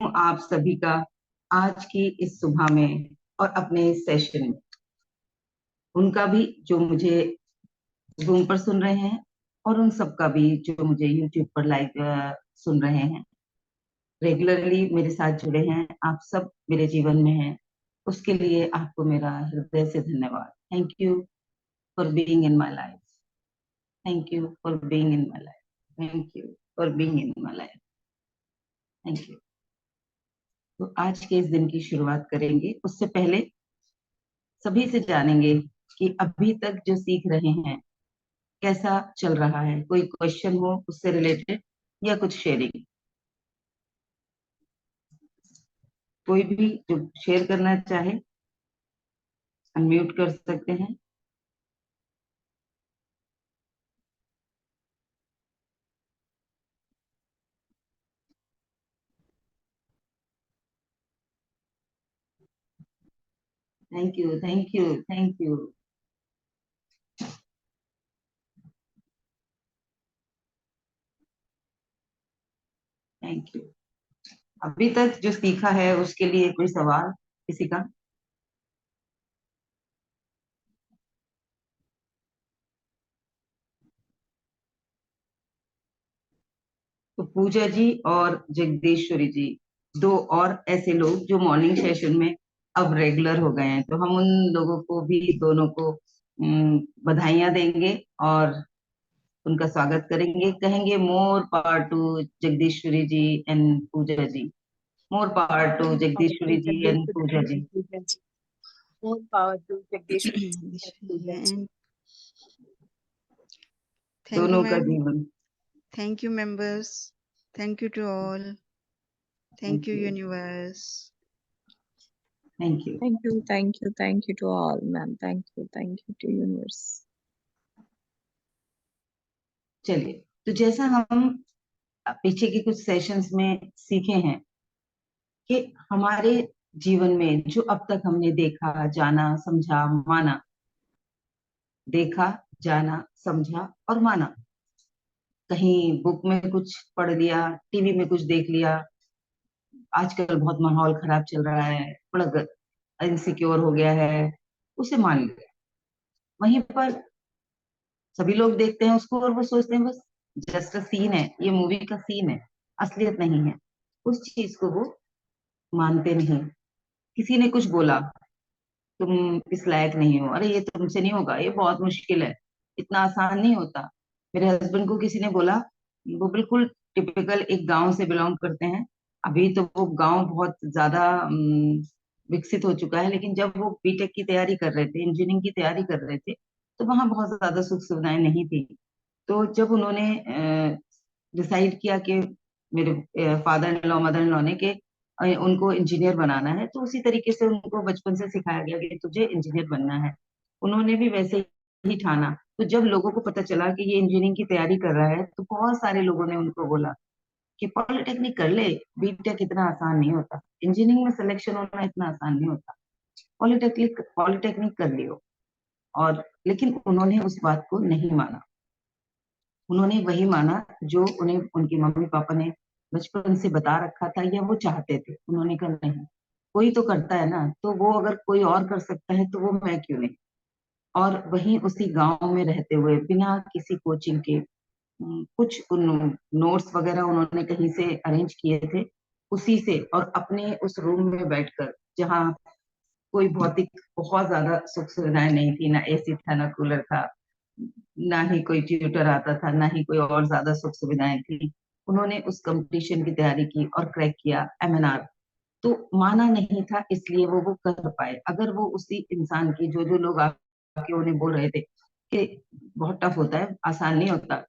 आप सभी का आज की इस सुबह में और अपने इस सेशन में, उनका भी जो मुझे जूम पर सुन रहे हैं और उन सबका भी जो मुझे यूट्यूब पर लाइव सुन रहे हैं, रेगुलरली मेरे साथ जुड़े हैं। आप सब मेरे जीवन में हैं, उसके लिए आपको मेरा हृदय से धन्यवाद। Thank you for being in my life. Thank you for being in my life. Thank you for being in my life. Thank you. तो आज के इस दिन की शुरुआत करेंगे, उससे पहले सभी से जानेंगे कि अभी तक जो सीख रहे हैं कैसा चल रहा है। कोई क्वेश्चन हो उससे रिलेटेड या कुछ शेयरिंग, कोई भी जो शेयर करना चाहे अनम्यूट कर सकते हैं। Thank you, thank you, thank you. Thank you. अभी तक जो सीखा है उसके लिए कोई सवाल किसी का? तो पूजा जी और जगदीश्वरी जी, दो और ऐसे लोग जो मॉर्निंग सेशन में अब रेगुलर हो गए हैं, तो हम उन लोगों को भी, दोनों को बधाइयां देंगे और उनका स्वागत करेंगे। कहेंगे more power to Jagdishwari ji and Pooja ji. More power to More power to Jagdishwari ji and Jagdishwari Pooja ji. and Pooja ji. More power to Jagdishwari and Pooja ji. And thank you, दोनों का ma'am. जीवन। Thank you, members. Thank you to all. Thank you, universe. Thank you. Thank you to all, ma'am. Thank you to universe. चलिए, तो जैसा हम पीछे के कुछ सेशंस में सीखे हैं कि हमारे जीवन में जो अब तक हमने देखा, जाना, समझा, माना, देखा, जाना, समझा और माना, कहीं बुक में कुछ पढ़ लिया, टीवी में कुछ देख लिया, आजकल बहुत माहौल खराब चल रहा है, बड़ा इनसिक्योर हो गया है, उसे मान लिया। वहीं पर सभी लोग देखते हैं उसको और वो सोचते हैं बस जस्ट अ सीन है, ये मूवी का सीन है, असलियत नहीं है। उस चीज को वो मानते नहीं। किसी ने कुछ बोला, तुम इस लायक नहीं हो, अरे ये तुमसे नहीं होगा, ये बहुत मुश्किल है, इतना आसान नहीं होता। मेरे हस्बैंड को किसी ने बोला, वो बिल्कुल टिपिकल एक गांव से बिलोंग करते हैं। अभी तो वो गांव बहुत ज्यादा विकसित हो चुका है, लेकिन जब वो बीटेक की तैयारी कर रहे थे, इंजीनियरिंग की तैयारी कर रहे थे, तो वहां बहुत ज्यादा सुख सुविधाएं नहीं थी। तो जब उन्होंने डिसाइड किया कि मेरे father in law, mother in law ने, कि उनको इंजीनियर बनाना है, तो उसी तरीके से उनको बचपन से सिखाया गया कि तुझे इंजीनियर बनना है। उन्होंने भी वैसे ही ठाना। तो जब लोगों को पता चला कि ये इंजीनियरिंग की तैयारी कर रहा है, तो बहुत सारे लोगों ने उनको बोला कि पॉलिटेक्निक कर ले, बीटेक इतना आसान नहीं होता, इंजीनियरिंग में सिलेक्शन होना इतना आसान नहीं होता, पॉलिटेक्निक पॉलिटेक्निक कर लियो। और लेकिन उन्होंने उस बात को नहीं माना। उन्होंने वही माना जो उन्हें उनके मम्मी पापा ने बचपन से बता रखा था या वो चाहते थे। उन्होंने कहा नहीं, कोई तो करता है ना, तो वो अगर कोई और कर सकता है तो वो मैं क्यों नहीं। और वहीं उसी गांव में रहते हुए बिना किसी कोचिंग के कुछ नोट्स वगैरह उन्होंने कहीं से अरेंज किए थे, उसी से, और अपने उस रूम में बैठकर, जहाँ कोई भौतिक बहुत ज्यादा सुख सुविधाएं नहीं थी, ना एसी था, ना कूलर था, ना ही कोई ट्यूटर आता था, ना ही कोई और ज्यादा सुख सुविधाएं थी, उन्होंने उस कंपटीशन की तैयारी की और क्रैक किया एमएनआर। तो माना नहीं था, इसलिए वो कर पाए। अगर वो उसी इंसान की, जो जो लोग आके उन्हें बोल रहे थे कि बहुत टफ होता है, आसान नहीं होता,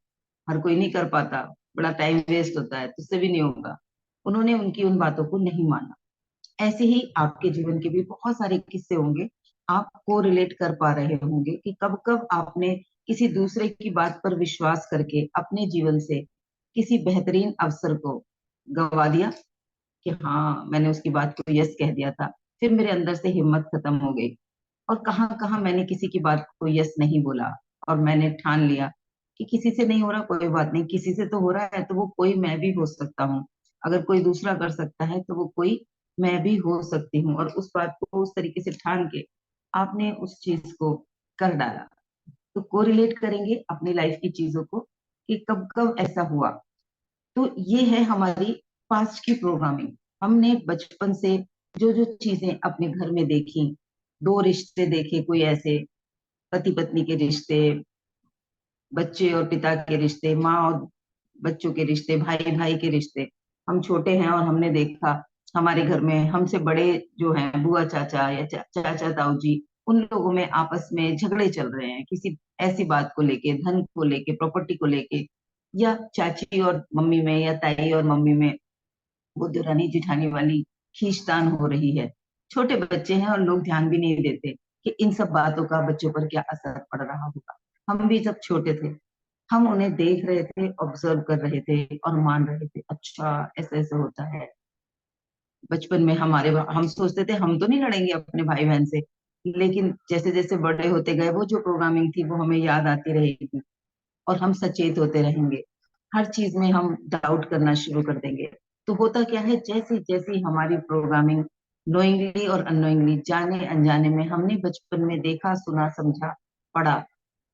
हर कोई नहीं कर पाता, बड़ा टाइम वेस्ट होता है, तुझसे भी नहीं होगा, उन्होंने उनकी उन बातों को नहीं माना। ऐसे ही आपके जीवन के भी बहुत सारे किस्से होंगे, आप को रिलेट कर पा रहे होंगे कि कब कब आपने किसी दूसरे की बात पर विश्वास करके अपने जीवन से किसी बेहतरीन अवसर को गवा दिया, कि हाँ मैंने उसकी बात को यस कह दिया था, फिर मेरे अंदर से हिम्मत खत्म हो गई। और कहाँ कहाँ मैंने किसी की बात को यस नहीं बोला, और मैंने ठान लिया कि किसी से नहीं हो रहा, कोई बात नहीं, किसी से तो हो रहा है तो वो कोई मैं भी हो सकता हूँ। अगर कोई दूसरा कर सकता है तो वो कोई मैं भी हो सकती हूँ, और उस बात को उस तरीके से ठान के आपने उस चीज को कर डाला। तो कोरिलेट करेंगे अपनी लाइफ की चीजों को कि कब कब ऐसा हुआ। तो ये है हमारी पास्ट की प्रोग्रामिंग। हमने बचपन से जो जो चीजें अपने घर में देखी, दो रिश्ते देखे कोई ऐसे, पति पत्नी के रिश्ते, बच्चे और पिता के रिश्ते, माँ और बच्चों के रिश्ते, भाई भाई के रिश्ते। हम छोटे हैं और हमने देखा हमारे घर में हमसे बड़े जो हैं बुआ चाचा या चाचा ताऊ जी, उन लोगों में आपस में झगड़े चल रहे हैं किसी ऐसी बात को लेके, धन को लेके, प्रॉपर्टी को लेके, या चाची और मम्मी में या ताई और मम्मी में वो दुरानी जिठानी वाली खींचतान हो रही है। छोटे बच्चे हैं और लोग ध्यान भी नहीं देते कि इन सब बातों का बच्चों पर क्या असर पड़ रहा होगा। हम भी जब छोटे थे हम उन्हें देख रहे थे, ऑब्जर्व कर रहे थे और मान रहे थे, अच्छा ऐसा ऐसा होता है। बचपन में हम सोचते थे हम तो नहीं लड़ेंगे अपने भाई बहन से, लेकिन जैसे जैसे बड़े होते गए वो जो प्रोग्रामिंग थी वो हमें याद आती रहेगी और हम सचेत होते रहेंगे। हर चीज में हम डाउट करना शुरू कर देंगे। तो होता क्या है, जैसी जैसी हमारी प्रोग्रामिंग नोइंगली और अननोइंगली, जाने अनजाने में हमने बचपन में देखा, सुना, समझा, पढ़ा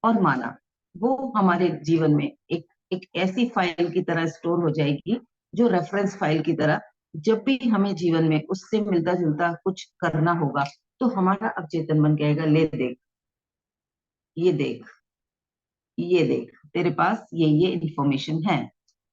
और माना, वो हमारे जीवन में एक एक ऐसी फाइल की तरह स्टोर हो जाएगी, जो रेफरेंस फाइल की तरह, जब भी हमें जीवन में उससे मिलता जुलता कुछ करना होगा तो हमारा अवचेतन मन कहेगा, ले देख, ये देख, ये देख, तेरे पास ये इंफॉर्मेशन है।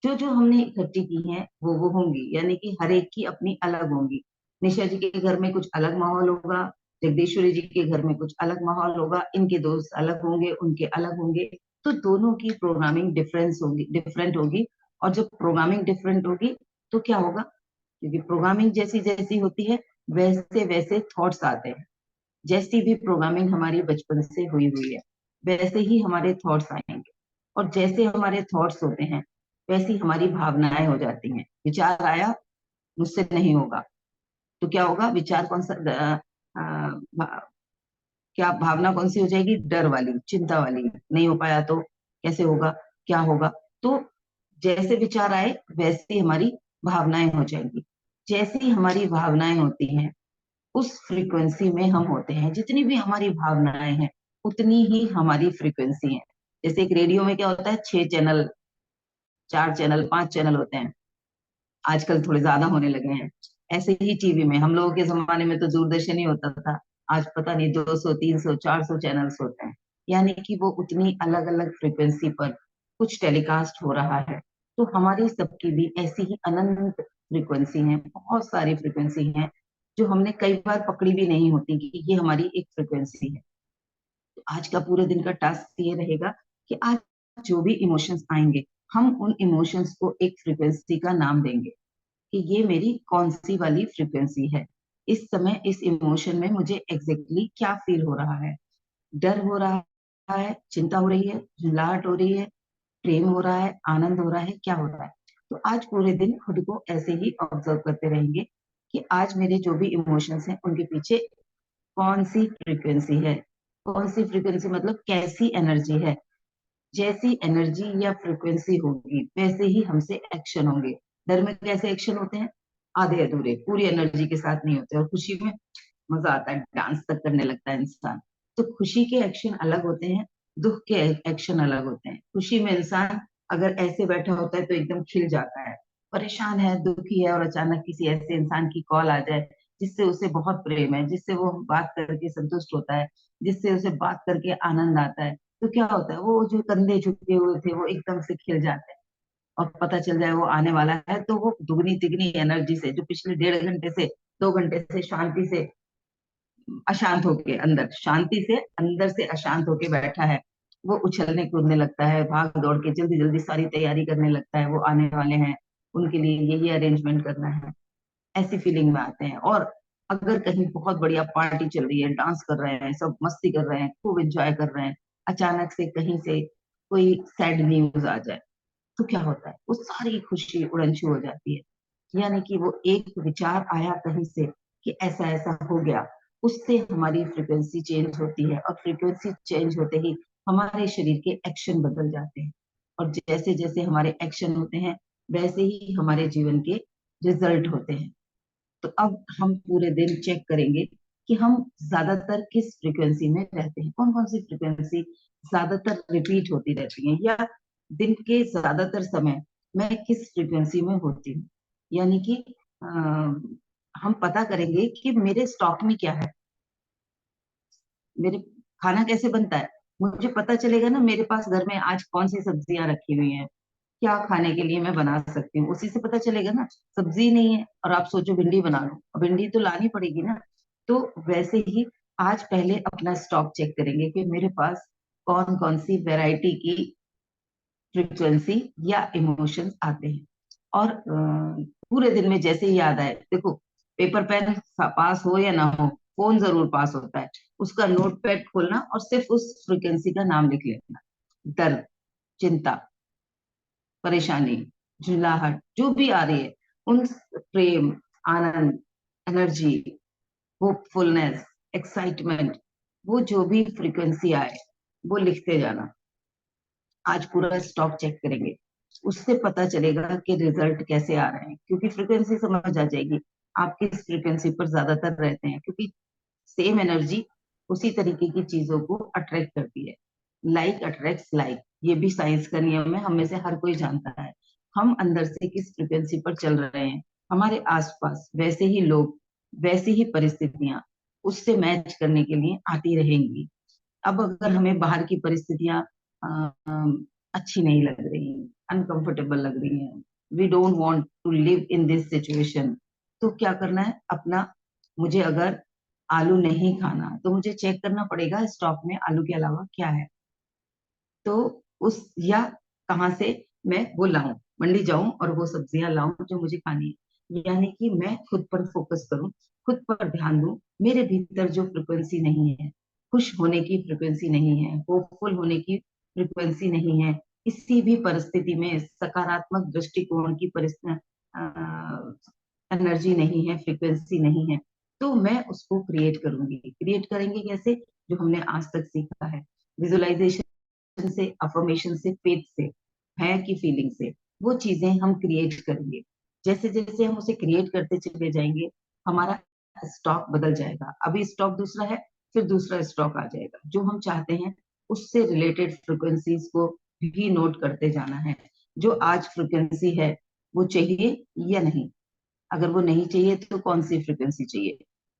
जो जो हमने इकट्ठी की है वो होंगी, यानी कि हर एक की अपनी अलग होंगी। निशा जी के घर में कुछ अलग माहौल होगा, जगदीश्वरी जी के घर में कुछ अलग माहौल होगा, इनके दोस्त अलग होंगे, उनके अलग होंगे। तो दोनों की प्रोग्रामिंग डिफरेंट होगी। और जब प्रोग्रामिंग डिफरेंट होगी तो क्या होगा, क्योंकि प्रोग्रामिंग जैसी जैसी होती है वैसे वैसे थॉट्स आते हैं। जैसी भी प्रोग्रामिंग हमारी बचपन से हुई हुई है वैसे ही हमारे थॉट्स आएंगे, और जैसे हमारे थॉट्स होते हैं वैसी हमारी भावनाएं हो जाती हैं। विचार आया, मुझसे नहीं होगा, तो क्या होगा, विचार कौन सा, क्या भावना कौन सी हो जाएगी, डर वाली, चिंता वाली, नहीं हो पाया तो कैसे होगा, क्या होगा। तो जैसे विचार आए वैसी हमारी भावनाएं हो जाएंगी। जैसी हमारी भावनाएं होती हैं उस फ्रीक्वेंसी में हम होते हैं। जितनी भी हमारी भावनाएं हैं उतनी ही हमारी फ्रीक्वेंसी है। जैसे एक रेडियो में क्या होता है, 6 चैनल, 4 चैनल, 5 चैनल होते हैं, आजकल थोड़े ज्यादा होने लगे हैं। ऐसे ही टीवी में हम लोगों के जमाने में तो दूरदर्शन ही होता था, आज पता नहीं 200, 300, 400 चैनल्स होते हैं। यानी कि वो उतनी अलग अलग फ्रीक्वेंसी पर कुछ टेलीकास्ट हो रहा है। तो हमारी सबकी भी ऐसी ही अनंत फ्रीक्वेंसी है, बहुत सारी फ्रीक्वेंसी है जो हमने कई बार पकड़ी भी नहीं होती कि ये हमारी एक फ्रीक्वेंसी है। तो आज का पूरे दिन का टास्क ये रहेगा कि आज जो भी इमोशंस आएंगे हम उन इमोशंस को एक फ्रीक्वेंसी का नाम देंगे कि ये मेरी कौन सी वाली फ्रीक्वेंसी है। इस समय इस इमोशन में मुझे एग्जैक्टली क्या फील हो रहा है, डर हो रहा है, चिंता हो रही है, झुंझलाहट हो रही है, प्रेम हो रहा है, आनंद हो रहा है, क्या हो रहा है। तो आज पूरे दिन खुद को ऐसे ही ऑब्जर्व करते रहेंगे कि आज मेरे जो भी इमोशंस हैं उनके पीछे कौन सी फ्रीक्वेंसी है। कौन सी फ्रीक्वेंसी मतलब कैसी एनर्जी है। जैसी एनर्जी या फ्रीक्वेंसी होगी वैसे ही हमसे एक्शन होंगे। डर में कैसे एक्शन होते हैं, आधे अधूरे, पूरी एनर्जी के साथ नहीं होते। और खुशी में मजा आता है, डांस तक करने लगता है इंसान। तो खुशी के एक्शन अलग होते हैं, दुख के एक्शन अलग होते हैं। खुशी में इंसान अगर ऐसे बैठा होता है तो एकदम खिल जाता है, परेशान है, दुखी है, और अचानक किसी ऐसे इंसान की कॉल आ जाए जिससे उसे बहुत प्रेम है, जिससे वो बात करके संतुष्ट होता है, जिससे उसे बात करके आनंद आता है, तो क्या होता है, वो जो कंधे झुके हुए थे वो एकदम से खिल जाते हैं। और पता चल जाए वो आने वाला है तो वो दुगनी तिगनी एनर्जी से, जो पिछले 1.5 घंटे से 2 घंटे से शांति से अशांत होके, अंदर शांति से अंदर से अशांत होके बैठा है, वो उछलने कूदने लगता है, भाग दौड़ के जल्दी जल्दी सारी तैयारी करने लगता है। वो आने वाले हैं, उनके लिए ये अरेंजमेंट करना है, ऐसी फीलिंग में आते हैं। और अगर कहीं बहुत बढ़िया पार्टी चल रही है, डांस कर रहे हैं, सब मस्ती कर रहे हैं, खूब एंजॉय कर रहे हैं, अचानक से कहीं से कोई सैड न्यूज आ जाए तो क्या होता है, वो सारी खुशी उड़नछू हो जाती है। यानी कि वो एक विचार आया कहीं से कि ऐसा ऐसा हो गया, उससे हमारी फ्रीक्वेंसी चेंज होती है, और फ्रीक्वेंसी चेंज होते ही हमारे शरीर के एक्शन बदल जाते हैं। और जैसे जैसे हमारे एक्शन होते हैं वैसे ही हमारे जीवन के रिजल्ट होते हैं। तो अब हम पूरे दिन चेक करेंगे कि हम ज्यादातर किस फ्रीक्वेंसी में रहते हैं, कौन कौन सी फ्रीक्वेंसी ज्यादातर रिपीट होती रहती है, या दिन के ज्यादातर समय मैं किस फ्रीक्वेंसी में होती हूँ। यानी कि हम पता करेंगे कि मेरे स्टॉक में क्या है, मेरे खाना कैसे बनता है। मुझे पता चलेगा ना मेरे पास घर में आज कौन सी सब्जियां रखी हुई हैं, क्या खाने के लिए मैं बना सकती हूँ, उसी से पता चलेगा ना। सब्जी नहीं है और आप सोचो भिंडी बना लो, अब भिंडी तो लानी पड़ेगी ना। तो वैसे ही आज पहले अपना स्टॉक चेक करेंगे कि मेरे पास कौन कौन सी वैरायटी की फ्रीक्वेंसी या इमोशंस आते हैं। और पूरे दिन में जैसे ही याद आए, देखो पेपर पेन पास हो या ना हो, फोन जरूर पास होता है। उसका नोट पैड खोलना और सिर्फ उस फ्रीक्वेंसी का नाम लिख लेना। दर्द, चिंता, परेशानी, झुलाहट जो भी आ रही है, उन प्रेम, आनंद, एनर्जी, होपफुलनेस, एक्साइटमेंट, वो जो भी फ्रीक्वेंसी आए वो लिखते जाना। आज पूरा स्टॉक चेक करेंगे, उससे पता चलेगा कि रिजल्ट कैसे आ रहे हैं, क्योंकि फ्रीक्वेंसी समझ आ जाएगी आप किस फ्रीक्वेंसी पर ज्यादातर रहते हैं। क्योंकि सेम एनर्जी उसी तरीके की चीजों को अट्रैक्ट करती है। लाइक अट्रैक्ट्स लाइक, ये भी साइंस का नियम है, हम में से हर कोई जानता है। हम अंदर से किस फ्रीक्वेंसी पर चल रहे हैं, हमारे आसपास वैसे ही लोग, वैसी ही परिस्थितियां उससे मैच करने के लिए आती रहेंगी। अब अगर हमें बाहर की परिस्थितियां अच्छी नहीं लग रही, अनकंफर्टेबल लग रही हैं, we don't want to live in this situation, तो क्या करना है अपना। मुझे अगर आलू नहीं खाना तो मुझे चेक करना पड़ेगा स्टॉक में आलू के अलावा क्या है। तो उस, या कहाँ से मैं वो लाऊं, मंडी जाऊं और वो सब्जियां लाऊं जो मुझे खानी है। यानी कि मैं खुद पर फोकस करूं, खुद पर ध्यान दूं। मेरे भीतर जो फ्रिक्वेंसी नहीं है, खुश होने की फ्रिक्वेंसी नहीं है, होपफुल होने की फ्रिक्वेंसी नहीं है, किसी भी परिस्थिति में सकारात्मक दृष्टिकोण की परिस्थिति एनर्जी नहीं है, फ्रिक्वेंसी नहीं है, तो मैं उसको क्रिएट करूंगी। क्रिएट करेंगे कैसे? जो हमने आज तक सीखा है, विजुअलाइजेशन से, अफर्मेशन से, फेथ से, है की फीलिंग से, वो चीजें हम क्रिएट करेंगे। जैसे जैसे हम उसे क्रिएट करते चले जाएंगे, हमारा स्टॉक बदल जाएगा। अभी स्टॉक दूसरा है, फिर दूसरा स्टॉक आ जाएगा। जो हम चाहते हैं उससे रिलेटेड फ्रिक्वेंसीज को भी नोट करते जाना है। जो आज फ्रिक्वेंसी है वो चाहिए या नहीं, अगर वो नहीं चाहिए तो कौन सी फ्रिक्वेंसी चाहिए,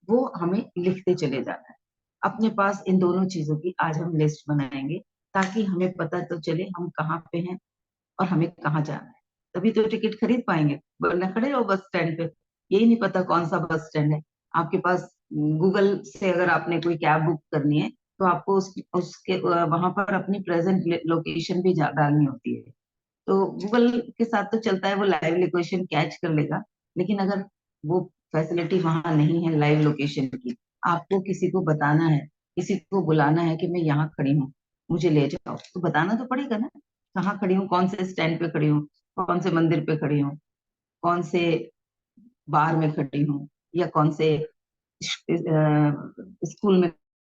वो हमें लिखते चले जाना है। अपने पास इन दोनों चीजों की आज हम लिस्ट बनाएंगे, ताकि हमें पता तो चले हम कहाँ पे हैं और हमें कहाँ जाना है। तभी तो टिकट खरीद पाएंगे, वरना खड़े रहो बस स्टैंड पे, यही नहीं पता कौन सा बस स्टैंड है आपके पास। गूगल से अगर आपने कोई कैब बुक करनी है तो आपको उसके वहां पर अपनी प्रेजेंट लोकेशन भी डालनी होती है। तो गूगल के साथ तो चलता है, वो लाइव लोकेशन कैच कर लेगा। लेकिन अगर वो फैसिलिटी वहां नहीं है लाइव लोकेशन की, आपको किसी को बताना है, किसी को बुलाना है कि मैं यहाँ खड़ी हूँ, मुझे ले जाओ, तो बताना तो पड़ेगा ना कहाँ खड़ी हूँ, कौन से स्टैंड पे खड़ी हूँ, कौन से मंदिर पे खड़ी हूँ, कौन से बार में खड़ी हूँ, या कौन से स्कूल में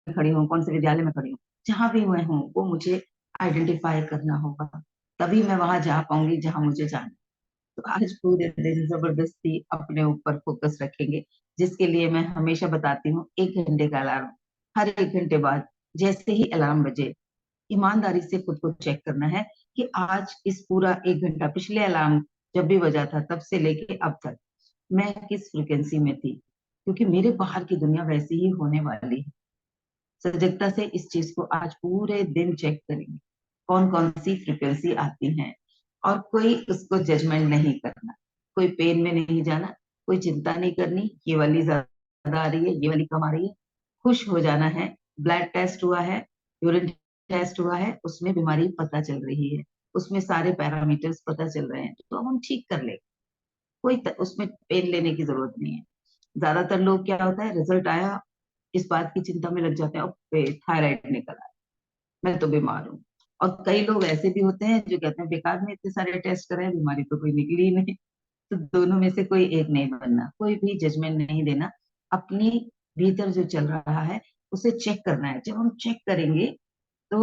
खड़ी हूँ, कौन से विद्यालय में खड़ी हूँ। जहां भी मैं हूँ वो मुझे आइडेंटिफाई करना होगा, तभी मैं वहां जा पाऊंगी जहां मुझे जाना है। तो आज पूरे दिन जबरदस्ती अपने ऊपर फोकस रखेंगे, जिसके लिए मैं हमेशा बताती हूँ 1 घंटे का अलार्म। हर 1 घंटे बाद जैसे ही अलार्म बजे, ईमानदारी से खुद को चेक करना है कि आज इस पूरा 1 घंटा, पिछले अलार्म जब भी बजा था तब से लेके अब तक, मैं किस फ्रिक्वेंसी में थी। क्योंकि मेरे बाहर की दुनिया वैसी ही होने वाली है। सजगता से इस चीज को आज पूरे दिन चेक करेंगे, कौन कौन सी फ्रिक्वेंसी आती हैं। और कोई उसको जजमेंट नहीं करना, कोई पेन में नहीं जाना, कोई चिंता नहीं करनी ये वाली ज्यादा आ रही है, ये वाली कम आ रही है। खुश हो जाना है। ब्लड टेस्ट हुआ है, यूरिन टेस्ट हुआ है, उसमें बीमारी पता चल रही है, उसमें सारे पैरामीटर्स पता चल रहे हैं, तो हम ठीक कर ले। उसमें पेन लेने की जरूरत नहीं है। ज्यादातर लोग क्या होता है, रिजल्ट आया इस बात की चिंता में लग जाते हैं, और थायराइड निकल आया, मैं तो बीमार हूँ। और कई लोग ऐसे भी होते हैं जो कहते हैं बेकार में इतने सारे टेस्ट कराए, बीमारी तो कोई निकली ही नहीं। तो दोनों में से कोई एक नहीं बनना, कोई भी जजमेंट नहीं देना। अपनी भीतर जो चल रहा है उसे चेक करना है। जब हम चेक करेंगे तो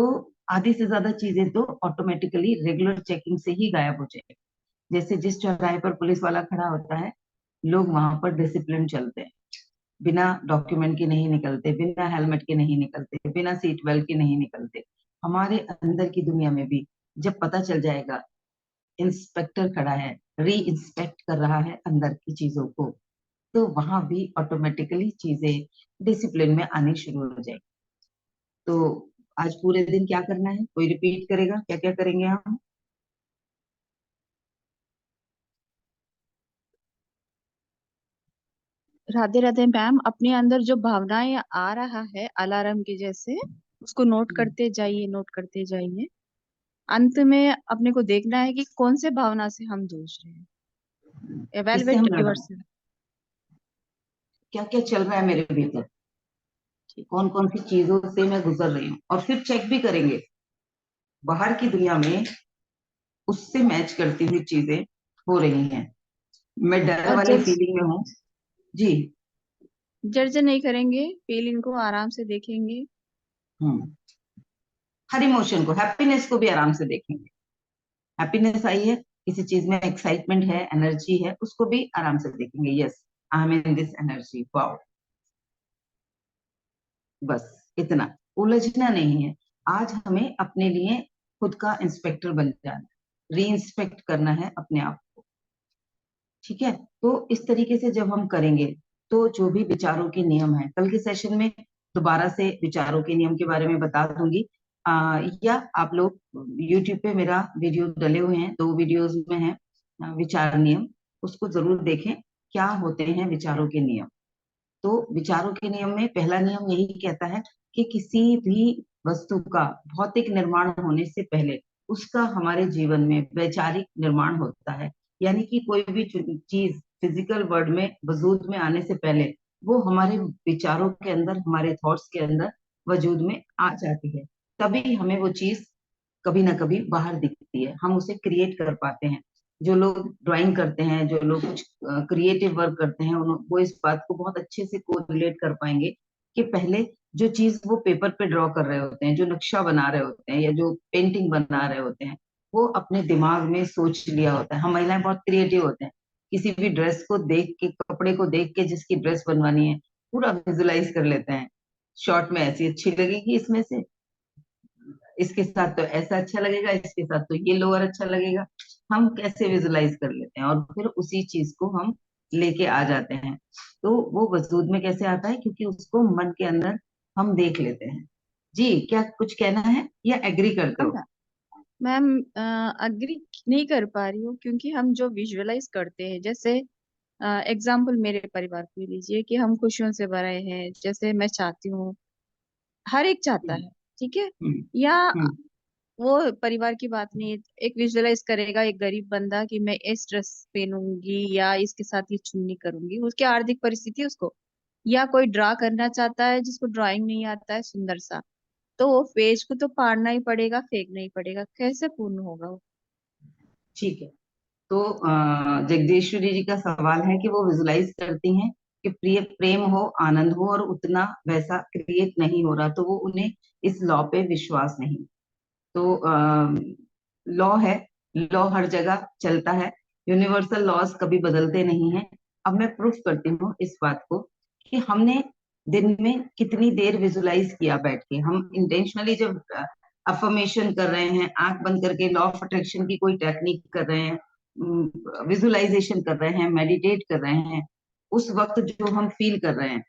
आधी से ज्यादा चीजें तो ऑटोमेटिकली रेगुलर चेकिंग से ही गायब हो जाएगी। जैसे जिस चौराहे पर पुलिस वाला खड़ा होता है, लोग वहां पर डिसिप्लिन चलते हैं, बिना डॉक्यूमेंट के नहीं निकलते, बिना हेलमेट के नहीं निकलते, बिना सीट बेल्ट के नहीं निकलते। हमारे अंदर की दुनिया में भी जब पता चल जाएगा इंस्पेक्टर खड़ा है, री इंस्पेक्ट कर रहा है अंदर की चीजों को, तो वहां भी ऑटोमेटिकली चीजें डिसिप्लिन में आनी शुरू हो जाएगी। तो आज पूरे दिन क्या करना है, कोई रिपीट करेगा, क्या क्या करेंगे हम? राधे राधे मैम, अपने अंदर जो भावनाएं आ रहा है अलार्म के जैसे, उसको नोट करते जाइए, नोट करते जाइए। अंत में अपने को देखना है कि कौन से भावना से हम जूझ रहे हैं। इससे एवेलुएट हम लड़ योरसेल्फ। क्या क्या चल रहा है मेरे भीतर, कौन कौन सी चीजों से मैं गुजर रही हूँ, और फिर चेक भी करेंगे बाहर की दुनिया में उससे मैच करती हुई चीजें हो रही हैं। मैं डर और वाली जज फीलिंग में हूँ जी। जज नहीं करेंगे, फीलिंग को आराम से देखेंगे। हम्म हर इमोशन को, हैप्पीनेस को भी आराम से देखेंगे। हैप्पीनेस आई है, किसी चीज में एक्साइटमेंट है, एनर्जी है, उसको भी आराम से देखेंगे। Yes, I am in this energy, wow. बस इतना, उलझना नहीं है। आज हमें अपने लिए खुद का इंस्पेक्टर बन जाना है, री इंस्पेक्ट करना है अपने आप को। ठीक है, तो इस तरीके से जब हम करेंगे तो जो भी विचारों के नियम है, कल के सेशन में दोबारा से विचारों के नियम के बारे में बता दूंगी। या आप लोग यूट्यूब पे मेरा वीडियो डले हुए हैं, 2 वीडियोस में है विचार नियम, उसको जरूर देखें। क्या होते हैं विचारों के नियम? तो विचारों के नियम में पहला नियम यही कहता है कि किसी भी वस्तु का भौतिक निर्माण होने से पहले उसका हमारे जीवन में वैचारिक निर्माण होता है। यानी कि कोई भी चीज फिजिकल वर्ल्ड में वजूद में आने से पहले वो हमारे विचारों के अंदर, हमारे थॉट्स के अंदर वजूद में आ जाती है। तभी हमें वो चीज कभी ना कभी बाहर दिखती है, हम उसे क्रिएट कर पाते हैं। जो लोग ड्राइंग करते हैं, जो लोग कुछ क्रिएटिव वर्क करते हैं, वो इस बात को बहुत अच्छे से कोरिलेट कर पाएंगे कि पहले जो चीज वो पेपर पे ड्रॉ कर रहे होते हैं, जो नक्शा बना रहे होते हैं या जो पेंटिंग बना रहे होते हैं, वो अपने दिमाग में सोच लिया होता है। हम महिलाएं बहुत क्रिएटिव होते हैं, किसी भी ड्रेस को देख के, कपड़े को देख के जिसकी ड्रेस बनवानी है पूरा विजुलाइज कर लेते हैं। शॉर्ट में ऐसी अच्छी लगेगी, इसमें से इसके साथ तो ऐसा अच्छा लगेगा, इसके साथ तो ये लोअर अच्छा लगेगा। हम कैसे विजुलाइज कर लेते हैं और फिर उसी चीज को हम लेके आ जाते हैं। तो वो वजूद में कैसे आता है? क्योंकि उसको मन के अंदर हम देख लेते हैं। जी, क्या कुछ कहना है या एग्री करते हो? मैम, अग्री नहीं कर पा रही हूँ, क्योंकि हम जो विजुअलाइज करते हैं, जैसे एग्जाम्पल मेरे परिवार को ही लीजिए कि हम खुशियों से भरे हैं, जैसे मैं चाहती हूँ, हर एक चाहता हम्म है, ठीक है। हम्म या हम्म वो परिवार की बात नहीं है, एक विजुअलाइज करेगा एक गरीब बंदा कि मैं इस ड्रेस पहनूंगी या इसके साथ ये चुन्नी करूंगी, उसकी आर्थिक परिस्थिति उसको। या कोई ड्रा करना चाहता है जिसको ड्राइंग नहीं आता है सुंदर सा, तो वो पेज को तो फाड़ना ही पड़ेगा, फेंकना ही पड़ेगा, कैसे पूर्ण होगा वो। ठीक है, तो जगदीश्वरी जी का सवाल है कि वो विजुलाइज करती हैं कि प्रिय प्रेम हो, आनंद हो, और उतना वैसा क्रिएट नहीं हो रहा, तो वो उन्हें इस लॉ पे विश्वास नहीं। तो लॉ है, लॉ हर जगह चलता है, यूनिवर्सल लॉज कभी बदलते नहीं हैं। अब मैं प्रूफ करती हूँ इस बात को कि हमने दिन में कितनी देर विजुलाइज किया बैठ के। हम इंटेंशनली जब अफर्मेशन कर रहे हैं, आंख बंद करके लॉ ऑफ अट्रैक्शन की कोई टेक्निक कर रहे हैं, विजुलाइजेशन कर रहे हैं, मेडिटेट कर रहे हैं, उस वक्त जो हम फील कर रहे हैं,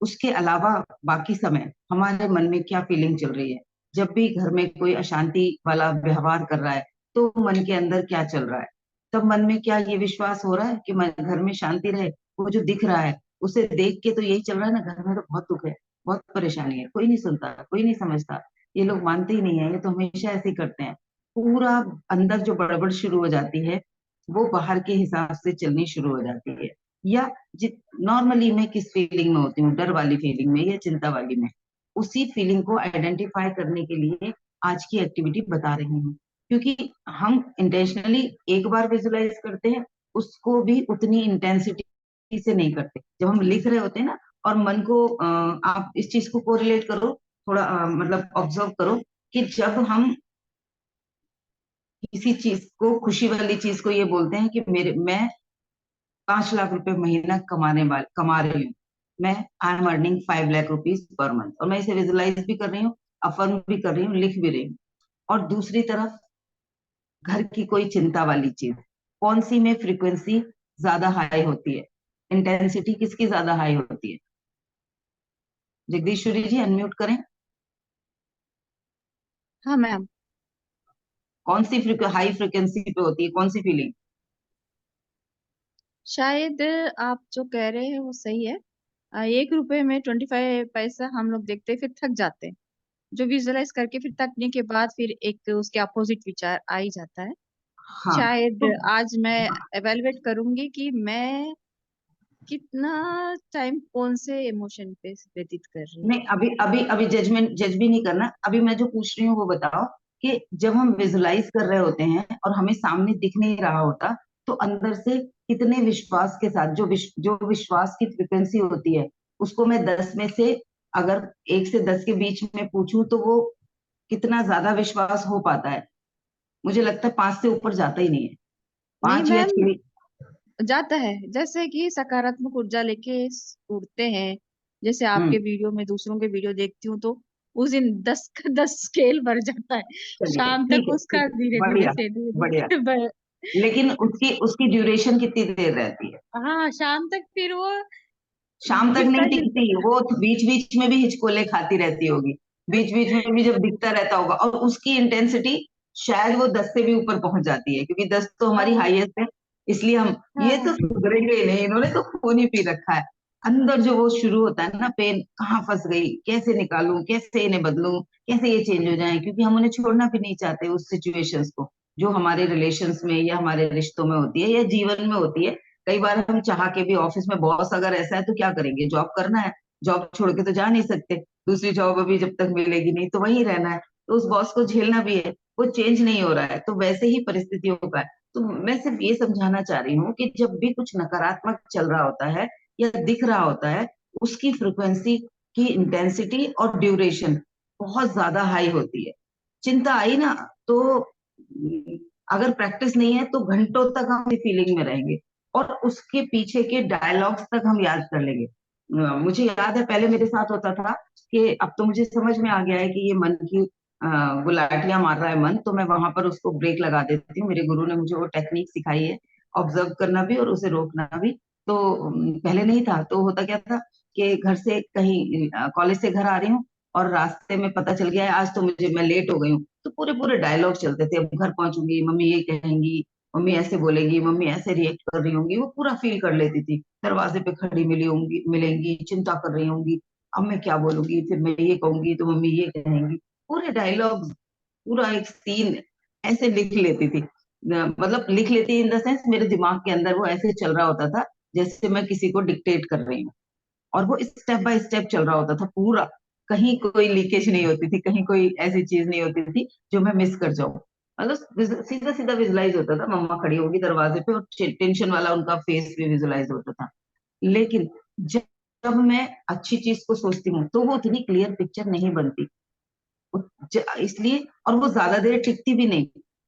उसके अलावा बाकी समय हमारे मन में क्या फीलिंग चल रही है? जब भी घर में कोई अशांति वाला व्यवहार कर रहा है तो मन के अंदर क्या चल रहा है? तब मन में क्या ये विश्वास हो रहा है कि घर में शांति रहे? वो जो दिख रहा है उसे देख के तो यही चल रहा है ना, घर में तो बहुत दुख है, बहुत परेशानी है, कोई नहीं सुनता, कोई नहीं समझता, ये लोग मानते ही नहीं है, ये तो हमेशा ऐसे ही करते हैं। पूरा अंदर जो गड़बड़ शुरू हो जाती है वो बाहर के हिसाब से चलनी शुरू हो जाती है। या नॉर्मली मैं किस फीलिंग में होती हूँ, डर वाली फीलिंग में या चिंता वाली में, उसी फीलिंग को आइडेंटिफाई करने के लिए आज की एक्टिविटी बता रही हूँ। क्योंकि हम इंटेंशनली एक बार विजुलाइज करते हैं, उसको भी उतनी इंटेंसिटी से नहीं करते। जब हम लिख रहे होते हैं ना, और मन को आप इस चीज को कोरिलेट करो, थोड़ा मतलब ऑब्जर्व करो कि जब हम किसी चीज को, खुशी वाली चीज को ये बोलते हैं कि मैं 5 लाख रुपए महीना कमा रही हूँ मैं। I am earning 5 lakh rupees per month, और मैं इसे विजुलाइज भी कर रही हूँ, अफर्म भी कर रही हूँ, लिख भी रही हूँ। और दूसरी तरफ घर की कोई चिंता वाली चीज, कौन सी में फ्रीक्वेंसी ज्यादा हाई होती है, इंटेंसिटी किसकी ज्यादा हाई होती है? जगदीश्वरी जी अनम्यूट करें। हाँ मैम। कौन सी हाई फ्रिक्वेंसी पे होती है, कौन सी फीलिंग? शायद आप जो कह रहे हैं वो सही है। 1 रुपए में 25 पैसा हम लोग देखते हैं, फिर थक जाते हैं। जो विजुअलाइज करके फिर थकने के बाद फिर एक उसके अपोजिट विचार आ ही जाता है। हाँ। शायद तो आज मैं एवेलुएट करूंगी कि मैं कितना टाइम कौन से इमोशन पे व्यतीत कर रही हूँ। नहीं, अभी अभी अभी जज भी नहीं करना। अभी मैं जो पूछ रही हूँ वो बताओ कि जब हम विजुलाइज कर रहे होते हैं और हमें सामने दिख नहीं रहा होता, तो अंदर से कितने विश्वास के साथ, जो विश्वास की फ्रिक्वेंसी होती है, उसको मैं 10 में से अगर 1 से 10 के बीच में पूछूं तो वो कितना ज्यादा विश्वास हो पाता है? मुझे लगता है 5 से ऊपर जाता ही नहीं है। नहीं 5 या 6। मैम, जाता है। जैसे कि सकारात्मक ऊर्जा लेके उड़ते हैं। जैसे आपके हम्म। वीडियो में दूसरों के वीडियो देखती हूँ तो उस दिन 10 का 10 स्केल बढ़ जाता है। चलिए, शाम ठीक तक है, उसका ठीक है, धीरे धीरे बढ़िया, से बढ़िया। धीरे लेकिन उसकी उसकी ड्यूरेशन कितनी देर रहती है? हाँ, शाम तक फिर वो शाम तक गिरता नहीं गिरता। टिकती वो, बीच बीच में भी हिचकोले खाती रहती होगी, बीच बीच में भी जब दिखता रहता होगा, और उसकी इंटेंसिटी शायद वो 10 से भी ऊपर पहुंच जाती है, क्योंकि 10 तो हमारी हाँ हाईएस्ट है। इसलिए हम, ये तो हाँ सुधरेंगे ही नहीं, इन्होंने तो खून ही पी रखा है। अंदर जो वो शुरू होता है ना, पेन, कहाँ फंस गई, कैसे निकालूं, कैसे इन्हें बदलूं, कैसे ये चेंज हो जाए, क्योंकि हम उन्हें छोड़ना भी नहीं चाहते उस सिचुएशंस को, जो हमारे रिलेशंस में या हमारे रिश्तों में होती है या जीवन में होती है। कई बार हम चाह के भी, ऑफिस में बॉस अगर ऐसा है तो क्या करेंगे, जॉब करना है, जॉब छोड़ के तो जा नहीं सकते, दूसरी जॉब अभी जब तक मिलेगी नहीं तो वहीं रहना है, तो उस बॉस को झेलना भी है, वो चेंज नहीं हो रहा है, तो वैसे ही परिस्थितियों का है। तो मैं सिर्फ ये समझाना चाह रही हूँ कि जब भी कुछ नकारात्मक चल रहा होता है या दिख रहा होता है, उसकी फ्रिक्वेंसी की इंटेंसिटी और ड्यूरेशन बहुत ज्यादा हाई होती है। चिंता आई ना, तो अगर प्रैक्टिस नहीं है तो घंटों तक हम फीलिंग में रहेंगे, और उसके पीछे के डायलॉग्स तक हम याद कर लेंगे। मुझे याद है पहले मेरे साथ होता था, कि अब तो मुझे समझ में आ गया है कि ये मन की गुलाटियां मार रहा है मन, तो मैं वहां पर उसको ब्रेक लगा देती हूँ। मेरे गुरु ने मुझे वो टेक्निक सिखाई है, ऑब्जर्व करना भी और उसे रोकना भी। तो पहले नहीं था, तो होता क्या था कि घर से कहीं, कॉलेज से घर आ रही हूँ और रास्ते में पता चल गया है आज तो मैं लेट हो गई हूँ, तो पूरे पूरे डायलॉग चलते थे। अब घर पहुंचूंगी, मम्मी ये कहेंगी, मम्मी ऐसे बोलेंगी, मम्मी ऐसे रिएक्ट कर रही होंगी, वो पूरा फील कर लेती थी। दरवाजे पे खड़ी मिलेंगी, चिंता कर रही होंगी, अब मैं क्या बोलूंगी, फिर मैं ये कहूंगी तो मम्मी ये कहेंगी, पूरे डायलॉग, पूरा एक सीन ऐसे लिख लेती थी। मतलब लिख लेती इन द सेंस, मेरे दिमाग के अंदर वो ऐसे चल रहा होता था जैसे मैं किसी को डिक्टेट कर रही हूँ, और वो स्टेप बाय स्टेप चल रहा होता था पूरा। कहीं कोई लीकेज नहीं होती थी, कहीं कोई ऐसी चीज नहीं होती थी जो मैं मिस कर जाऊं। मतलब सीधा सीधा विजुलाइज होता था, मम्मा खड़ी होगी दरवाजे पे और टेंशन वाला उनका फेस भी विजुलाइज होता था। लेकिन जब जब मैं अच्छी चीज को सोचती हूँ तो वो उतनी क्लियर पिक्चर नहीं बनती। इसलिए, और वो ज्यादा देर टिकती भी नहीं।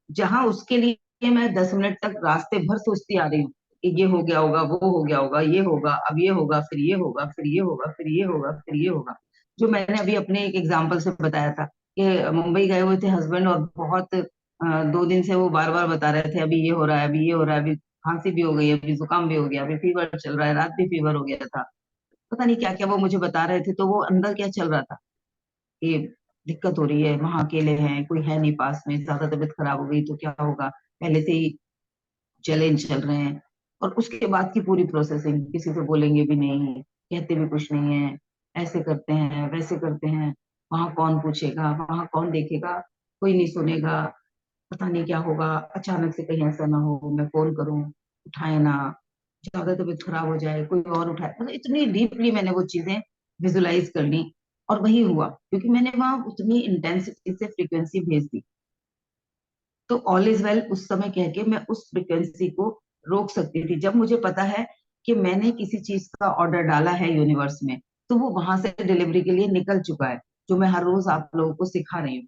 जहां उसके लिए मैं 10 मिनट तक रास्ते भर सोचती आ रही हूँ कि ये हो गया होगा, वो हो गया होगा, ये होगा, अब ये होगा, फिर ये होगा, फिर ये होगा, फिर ये होगा, फिर ये होगा। जो मैंने अभी अपने एक एग्जाम्पल से बताया था कि मुंबई गए हुए थे हस्बैंड, और बहुत 2 दिन से वो बार बार बता रहे थे अभी ये हो रहा है, अभी ये हो रहा है, अभी खांसी भी हो गई, अभी जुकाम भी हो गया, अभी फीवर चल रहा है, रात भी फीवर हो गया था, पता नहीं क्या क्या वो मुझे बता रहे थे। तो वो अंदर क्या चल रहा था कि दिक्कत हो रही है, वहां अकेले हैं, कोई है नहीं पास में, ज्यादा तबीयत खराब हो गई तो क्या होगा, पहले से ही चैलेंज चल रहे हैं। और उसके बाद की पूरी प्रोसेसिंग, किसी से बोलेंगे भी नहीं, कहते भी कुछ नहीं है, ऐसे करते हैं, वैसे करते हैं, वहां कौन पूछेगा, वहां कौन देखेगा, कोई नहीं सुनेगा, पता नहीं क्या होगा, अचानक से कहीं ऐसा ना हो मैं फोन करूं, उठाए ना, ज्यादा तबीयत खराब हो जाए, कोई और उठाए। मतलब इतनी डीपली मैंने वो चीजें विजुलाइज कर ली, और वही हुआ क्योंकि मैंने वहां उतनी इंटेंसिटी से फ्रीक्वेंसी भेज दी। तो ऑल इज वेल उस समय कह के मैं उस फ्रीक्वेंसी को रोक सकती थी। जब मुझे पता है कि मैंने किसी चीज का ऑर्डर डाला है यूनिवर्स में, तो वो वहां से डिलीवरी के लिए निकल चुका है, जो मैं हर रोज आप लोगों को सिखा रही हूँ,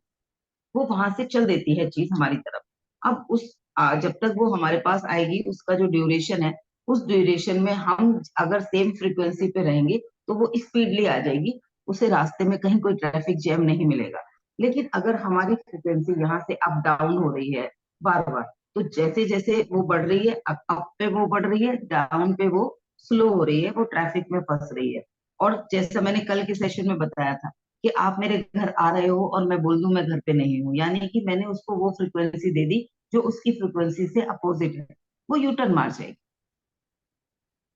वो वहां से चल देती है चीज हमारी तरफ। अब जब तक वो हमारे पास आएगी, उसका जो ड्यूरेशन है उस ड्यूरेशन में हम अगर सेम फ्रीक्वेंसी पे रहेंगे तो वो स्पीडली आ जाएगी, उसे रास्ते में कहीं कोई ट्रैफिक जैम नहीं मिलेगा। लेकिन अगर हमारी फ्रीक्वेंसी यहाँ से अप डाउन हो रही है बार बार, तो जैसे जैसे वो बढ़ रही है, अप पे वो बढ़ रही है, डाउन पे वो स्लो हो रही है, वो ट्रैफिक में फंस रही है। और जैसा मैंने कल के सेशन में बताया था कि आप मेरे घर आ रहे हो और मैं बोल दूं मैं घर पे नहीं हूँ, यानी कि मैंने उसको वो फ्रीक्वेंसी दे दी जो उसकी फ्रीक्वेंसी से अपोजिट है, वो यूटर्न मार जाएगी।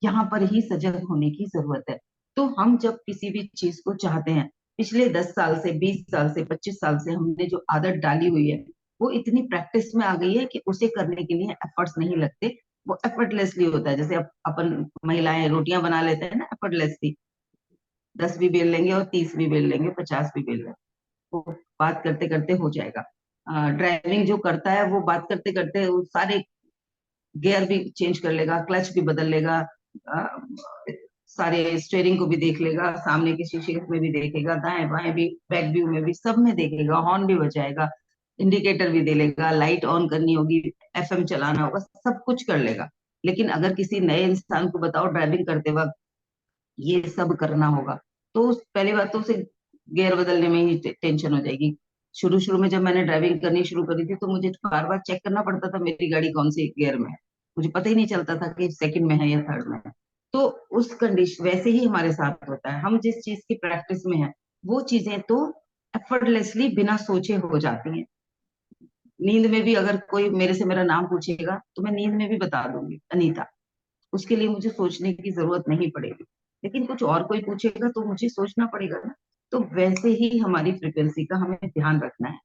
यहाँ पर ही सजग होने की जरूरत है। तो हम जब किसी भी चीज को चाहते हैं, पिछले 10 साल से, 20 साल से, 25 साल से हमने जो आदत डाली हुई है वो इतनी प्रैक्टिस में आ गई है कि उसे करने के लिए एफर्ट्स नहीं लगते, वो एफर्टलेसली होता है। जैसे अपन महिलाएं रोटियां बना लेते हैं ना एफर्टलेसली, 10 भी बेल लेंगे और 30 भी बेल लेंगे, 50 भी बेल लेंगे, वो बात करते करते हो जाएगा। ड्राइविंग जो करता है वो बात करते करते वो सारे गियर भी चेंज कर लेगा, क्लच भी बदल लेगा, अ, सारे स्टेयरिंग को भी देख लेगा, सामने के शीशे में भी देखेगा, दाएं बाएं भी, बैक व्यू में भी, सब में देखेगा, हॉर्न भी बजाएगा, इंडिकेटर भी दे लेगा, लाइट ऑन करनी होगी, एफएम चलाना होगा, सब कुछ कर लेगा। लेकिन अगर किसी नए इंसान को बताओ ड्राइविंग करते वक्त ये सब करना होगा, तो पहली बात तो उसे गियर बदलने में ही टेंशन हो जाएगी। शुरू शुरू में जब मैंने ड्राइविंग करनी शुरू करी थी तो मुझे बार बार चेक करना पड़ता था मेरी गाड़ी कौन से गियर में है, मुझे पता ही नहीं चलता था कि सेकंड में है या थर्ड में है। तो उस कंडीशन वैसे ही हमारे साथ होता है, हम जिस चीज की प्रैक्टिस में है वो चीजें तो एफर्टलेसली बिना सोचे हो जाती हैं। नींद में भी अगर कोई मेरे से मेरा नाम पूछेगा तो मैं नींद में भी बता दूंगी अनीता, उसके लिए मुझे सोचने की जरूरत नहीं पड़ेगी। लेकिन कुछ और कोई पूछेगा तो मुझे सोचना पड़ेगा ना। तो वैसे ही हमारी फ्रिक्वेंसी का हमें ध्यान रखना है,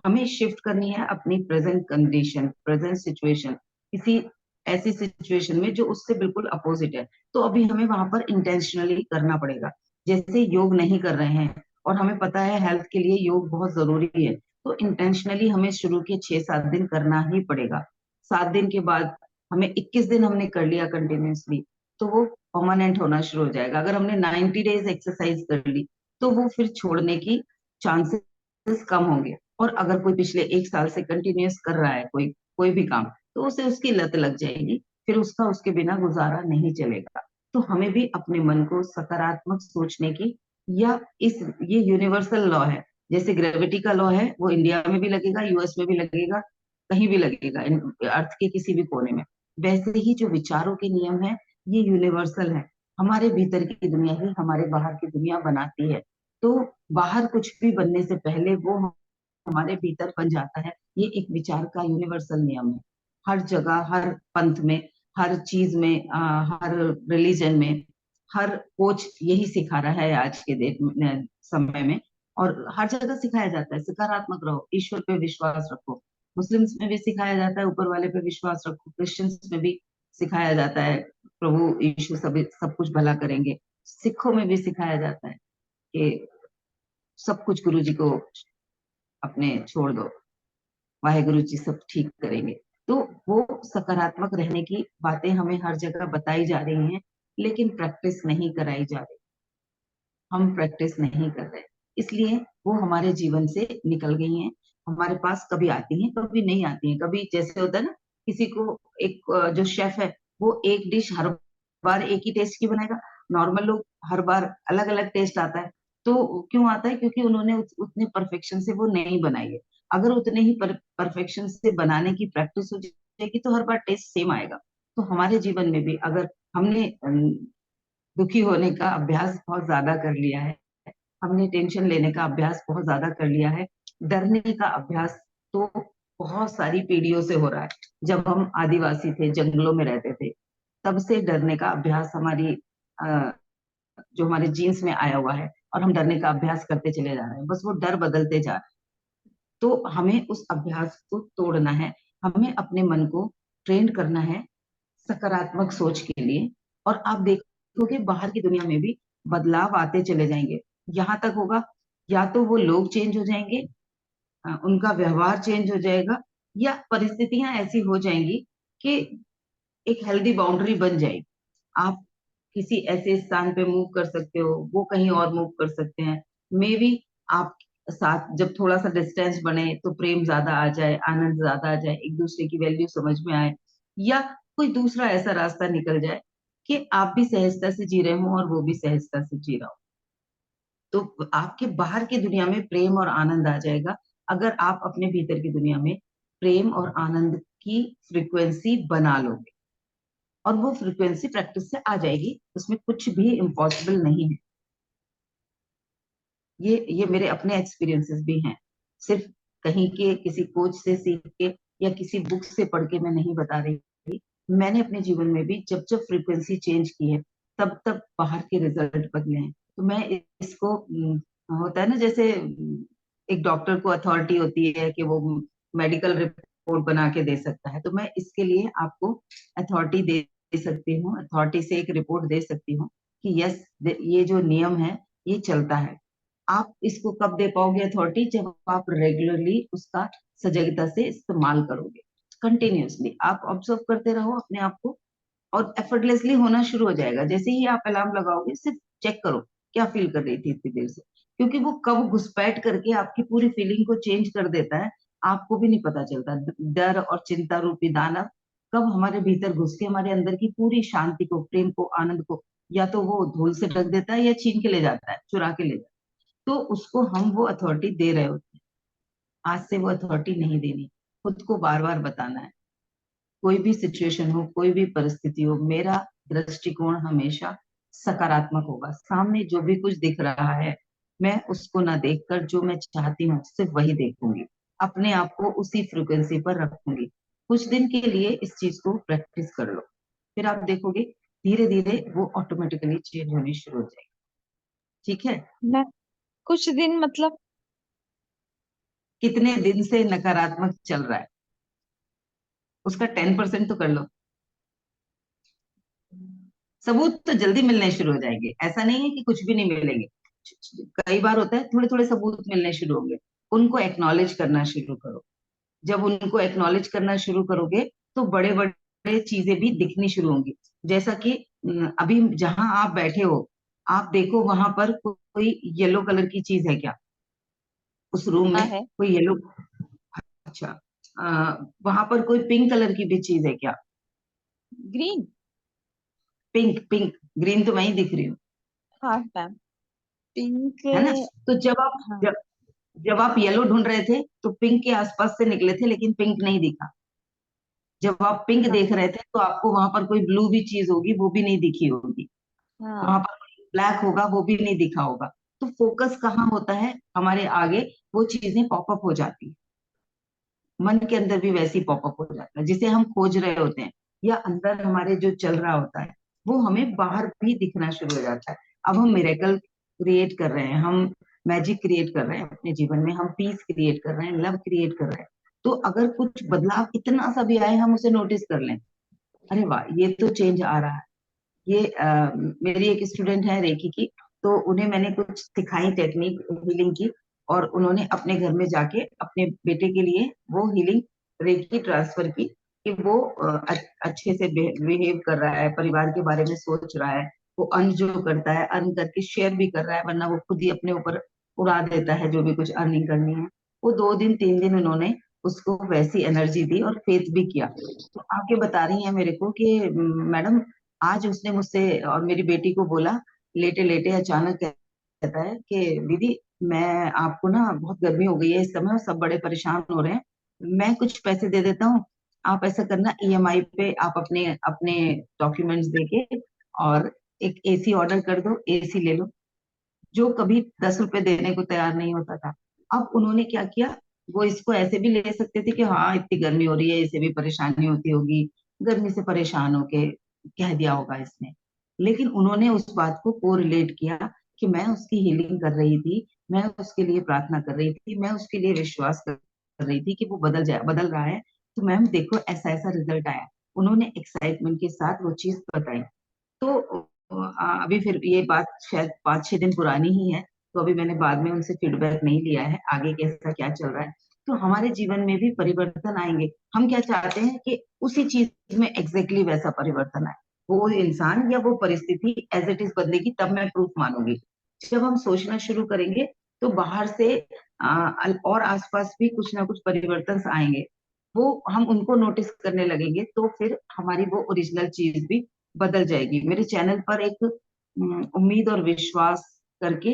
हमें शिफ्ट करनी है अपनी प्रेजेंट कंडीशन, प्रेजेंट सिचुएशन, किसी ऐसी सिचुएशन में जो उससे बिल्कुल अपोजिट है। तो अभी हमें वहां पर इंटेंशनली करना पड़ेगा। जैसे योग नहीं कर रहे हैं और हमें पता है हेल्थ के लिए योग बहुत जरूरी है, तो इंटेंशनली हमें शुरू के 6-7 दिन करना ही पड़ेगा। 7 दिन के बाद हमें 21 दिन हमने कर लिया कंटिन्यूसली तो वो परमानेंट होना शुरू हो जाएगा। अगर हमने 90 डेज एक्सरसाइज कर ली तो वो फिर छोड़ने की चांसेस कम होंगे। और अगर कोई पिछले 1 साल से कंटिन्यूस कर रहा है कोई कोई भी काम, तो उसे उसकी लत लग जाएगी, फिर उसका उसके बिना गुजारा नहीं चलेगा। तो हमें भी अपने मन को सकारात्मक सोचने की, या इस ये यूनिवर्सल लॉ है, जैसे ग्रेविटी का लॉ है वो इंडिया में भी लगेगा, यूएस में भी लगेगा, कहीं भी लगेगा, अर्थ के किसी भी कोने में। वैसे ही जो विचारों के नियम है ये यूनिवर्सल है, हमारे भीतर की दुनिया ही हमारे बाहर की दुनिया बनाती है। तो बाहर कुछ भी बनने से पहले वो हमारे भीतर बन जाता है, ये एक विचार का यूनिवर्सल नियम है। हर जगह, हर पंथ में, हर चीज में, हर रिलीजन में, हर कोच यही सिखा रहा है आज के समय में। और हर जगह सिखाया जाता है सकारात्मक रहो, ईश्वर पे विश्वास रखो। मुस्लिम्स में भी सिखाया जाता है ऊपर वाले पे विश्वास रखो, क्रिश्चियंस में भी सिखाया जाता है प्रभु यीशु सब कुछ भला करेंगे, सिखों में भी सिखाया जाता है कि सब कुछ गुरु जी को अपने छोड़ दो, वाहेगुरु जी सब ठीक करेंगे। तो वो सकारात्मक रहने की बातें हमें हर जगह बताई जा रही हैं, लेकिन प्रैक्टिस नहीं कराई जा रही, हम प्रैक्टिस नहीं कर रहे, इसलिए वो हमारे जीवन से निकल गई हैं। हमारे पास कभी आती हैं कभी नहीं आती हैं। कभी जैसे होता है ना, किसी को एक जो शेफ है वो एक डिश हर बार एक ही टेस्ट की बनाएगा, नॉर्मल लोग हर बार अलग अलग टेस्ट आता है। तो क्यों आता है? क्योंकि उन्होंने उतने परफेक्शन से वो नहीं बनाई है। अगर उतने ही परफेक्शन से बनाने की प्रैक्टिस हो जाएगी तो हर बार टेस्ट सेम आएगा। तो हमारे जीवन में भी अगर हमने दुखी होने का अभ्यास बहुत ज्यादा कर लिया है, हमने टेंशन लेने का अभ्यास बहुत ज्यादा कर लिया है, डरने का अभ्यास तो बहुत सारी पीढ़ियों से हो रहा है। जब हम आदिवासी थे, जंगलों में रहते थे, तब से डरने का अभ्यास हमारी जो हमारे जीन्स में आया हुआ है, और हम डरने का अभ्यास करते चले जा रहे हैं, बस वो डर बदलते जा रहे हैं। तो हमें उस अभ्यास को तोड़ना है, हमें अपने मन को ट्रेन करना है सकारात्मक सोच के लिए। और आप देखोगे बाहर की दुनिया में भी बदलाव आते चले जाएंगे। यहाँ तक होगा, या तो वो लोग चेंज हो जाएंगे, उनका व्यवहार चेंज हो जाएगा, या परिस्थितियां ऐसी हो जाएंगी कि एक हेल्दी बाउंड्री बन जाएगी। आप किसी ऐसे स्थान पे मूव कर सकते हो, वो कहीं और मूव कर सकते हैं। मे बी आप साथ जब थोड़ा सा डिस्टेंस बने तो प्रेम ज्यादा आ जाए, आनंद ज्यादा आ जाए, एक दूसरे की वैल्यू समझ में आए, या कोई दूसरा ऐसा रास्ता निकल जाए कि आप भी सहजता से जी रहे हो और वो भी सहजता से जी रहा हो। तो आपके बाहर की दुनिया में प्रेम और आनंद आ जाएगा अगर आप अपने भीतर की दुनिया में प्रेम और आनंद की फ्रीक्वेंसी बना लोगे। और वो फ्रीक्वेंसी प्रैक्टिस से आ जाएगी, उसमें कुछ भी इम्पॉसिबल नहीं है। ये मेरे अपने एक्सपीरियंसेस भी हैं, सिर्फ कहीं के किसी कोच से सीख के या किसी बुक से पढ़ के मैं नहीं बता रही। मैंने अपने जीवन में भी जब जब फ्रीक्वेंसी चेंज की है तब तब बाहर के रिजल्ट बदले हैं। तो मैं इसको होता है ना, जैसे एक डॉक्टर को अथॉरिटी होती है कि वो मेडिकल रिपोर्ट बना के दे सकता है, तो मैं इसके लिए आपको अथॉरिटी दे सकती हूँ, अथॉरिटी से एक रिपोर्ट दे सकती हूँ कि यस, ये जो नियम है ये चलता है। आप इसको कब दे पाओगे अथॉरिटी? जब आप रेगुलरली उसका सजगता से इस्तेमाल करोगे, कंटिन्यूअसली आप ऑब्जर्व करते रहो अपने आप को, और एफर्टलेसली होना शुरू हो जाएगा। जैसे ही आप अलार्म लगाओगे सिर्फ चेक करो क्या फील कर रही थी इतनी देर से, क्योंकि वो कब घुसपैठ करके आपकी पूरी फीलिंग को चेंज कर देता है आपको भी नहीं पता चलता। डर और चिंता रूपी दानव कब हमारे भीतर घुस के हमारे अंदर की पूरी शांति को, प्रेम को, आनंद को या तो वो धूल से ढक देता है या छीन के ले जाता है, चुरा के ले जाता है। तो उसको हम वो अथॉरिटी दे रहे होते हैं। आज से वो अथॉरिटी नहीं देनी, खुद को बार बार बताना है। कोई भी सिचुएशन हो, कोई भी परिस्थिति हो, मेरा दृष्टिकोण हमेशा सकारात्मक होगा। सामने जो भी कुछ दिख रहा है मैं उसको ना देखकर जो मैं चाहती हूँ सिर्फ वही देखूंगी, अपने आप को उसी फ्रिक्वेंसी पर रखूंगी। कुछ दिन के लिए इस चीज को प्रैक्टिस कर लो, फिर आप देखोगे धीरे धीरे वो ऑटोमेटिकली चेंज होनी शुरू हो जाएगी। ठीक है? मैं कुछ दिन मतलब कितने दिन से नकारात्मक चल रहा है उसका 10% तो कर लो। सबूत तो जल्दी मिलने शुरू हो जाएंगे, ऐसा नहीं है कि कुछ भी नहीं मिलेंगे। कई बार होता है थोड़े थोड़े सबूत मिलने शुरू होंगे, उनको एक्नॉलेज करना शुरू करो। जब उनको एक्नॉलेज करना शुरू करोगे तो बड़े बड़े चीजें भी दिखनी शुरू होंगी। जैसा कि अभी जहां आप बैठे हो, आप देखो वहां पर कोई येलो कलर की चीज है क्या उस रूम हाँ में? है। कोई येलो? अच्छा, वहां पर कोई पिंक कलर की भी चीज है क्या? ग्रीन। पिंक पिंक, ग्रीन तो मैं ही दिख रही हूँ, हाँ मैम। पिंक। है ना? तो हाँ। जब आप येलो ढूंढ रहे थे तो पिंक के आसपास से निकले थे लेकिन पिंक नहीं दिखा। जब आप पिंक हाँ। देख रहे थे तो आपको वहां पर कोई ब्लू भी चीज होगी, वो भी नहीं दिखी होगी। वहां हाँ। पर ब्लैक होगा, वो भी नहीं दिखा होगा। तो फोकस कहाँ होता है? हमारे आगे वो चीजें पॉपअप हो जाती है। मन के अंदर भी वैसी पॉपअप हो जाता है जिसे हम खोज रहे होते हैं, या अंदर हमारे जो चल रहा होता है वो हमें बाहर भी दिखना शुरू हो जाता है। अब हम मिरेकल क्रिएट कर रहे हैं, हम मैजिक क्रिएट कर रहे हैं अपने जीवन में, हम पीस क्रिएट कर रहे हैं, लव क्रिएट कर रहे हैं। तो अगर कुछ बदलाव इतना सा भी आए हम उसे नोटिस कर लें, अरे वाह ये तो चेंज आ रहा है। ये मेरी एक स्टूडेंट है रेकी की, तो उन्हें मैंने कुछ सिखाई टेक्निक हीलिंग की, और उन्होंने अपने घर में जाके अपने बेटे के लिए वो हीलिंग रेकी ट्रांसफर की कि वो अच्छे से बिहेव कर रहा है, परिवार के बारे में सोच रहा है, वो अर्न जो करता है अर्न करके शेयर भी कर रहा है, वरना वो खुद ही अपने ऊपर उड़ा देता है जो भी कुछ अर्निंग करनी है। वो 2 दिन 3 दिन उन्होंने उसको वैसी एनर्जी दी और फेथ भी किया। तो आके बता रही है मेरे को कि मैडम आज उसने मुझसे और मेरी बेटी को बोला, लेटे लेटे अचानक कहता है कि दीदी मैं आपको ना, बहुत गर्मी हो गई है इस समय और सब बड़े परेशान हो रहे हैं, मैं कुछ पैसे दे देता हूँ, आप ऐसा करना ईएमआई पे आप अपने अपने डॉक्यूमेंट्स देके और एक एसी ऑर्डर कर दो, एसी ले लो। जो कभी 10 रुपए देने को तैयार नहीं होता था, अब उन्होंने क्या किया, वो इसको ऐसे भी ले सकते थे कि हाँ इतनी गर्मी हो रही है, इसे भी परेशानी होती होगी, गर्मी से परेशान होके कह दिया होगा इसने। लेकिन उन्होंने उस बात को कोरिलेट किया कि मैं उसकी हीलिंग कर रही थी, मैं उसके लिए प्रार्थना कर रही थी, मैं उसके लिए विश्वास कर रही थी कि वो बदल रहा है। तो मैम देखो ऐसा ऐसा रिजल्ट आया। उन्होंने एक्साइटमेंट के साथ वो चीज बताई। तो अभी फिर ये बात शायद 5-6 दिन पुरानी ही है, तो अभी मैंने बाद में उनसे फीडबैक नहीं लिया है आगे कैसा क्या चल रहा है। तो हमारे जीवन में भी परिवर्तन आएंगे। हम क्या चाहते हैं कि उसी चीज में एग्जैक्टली वैसा परिवर्तन आए, वो इंसान या वो परिस्थिति एज इट इज बदलेगी तब मैं प्रूफ मानूंगी। जब हम सोचना शुरू करेंगे तो बाहर से और आसपास भी कुछ ना कुछ परिवर्तन आएंगे। वो हम उनको नोटिस करने लगेंगे तो फिर हमारी वो ओरिजिनल चीज भी बदल जाएगी। मेरे चैनल पर एक उम्मीद और विश्वास करके,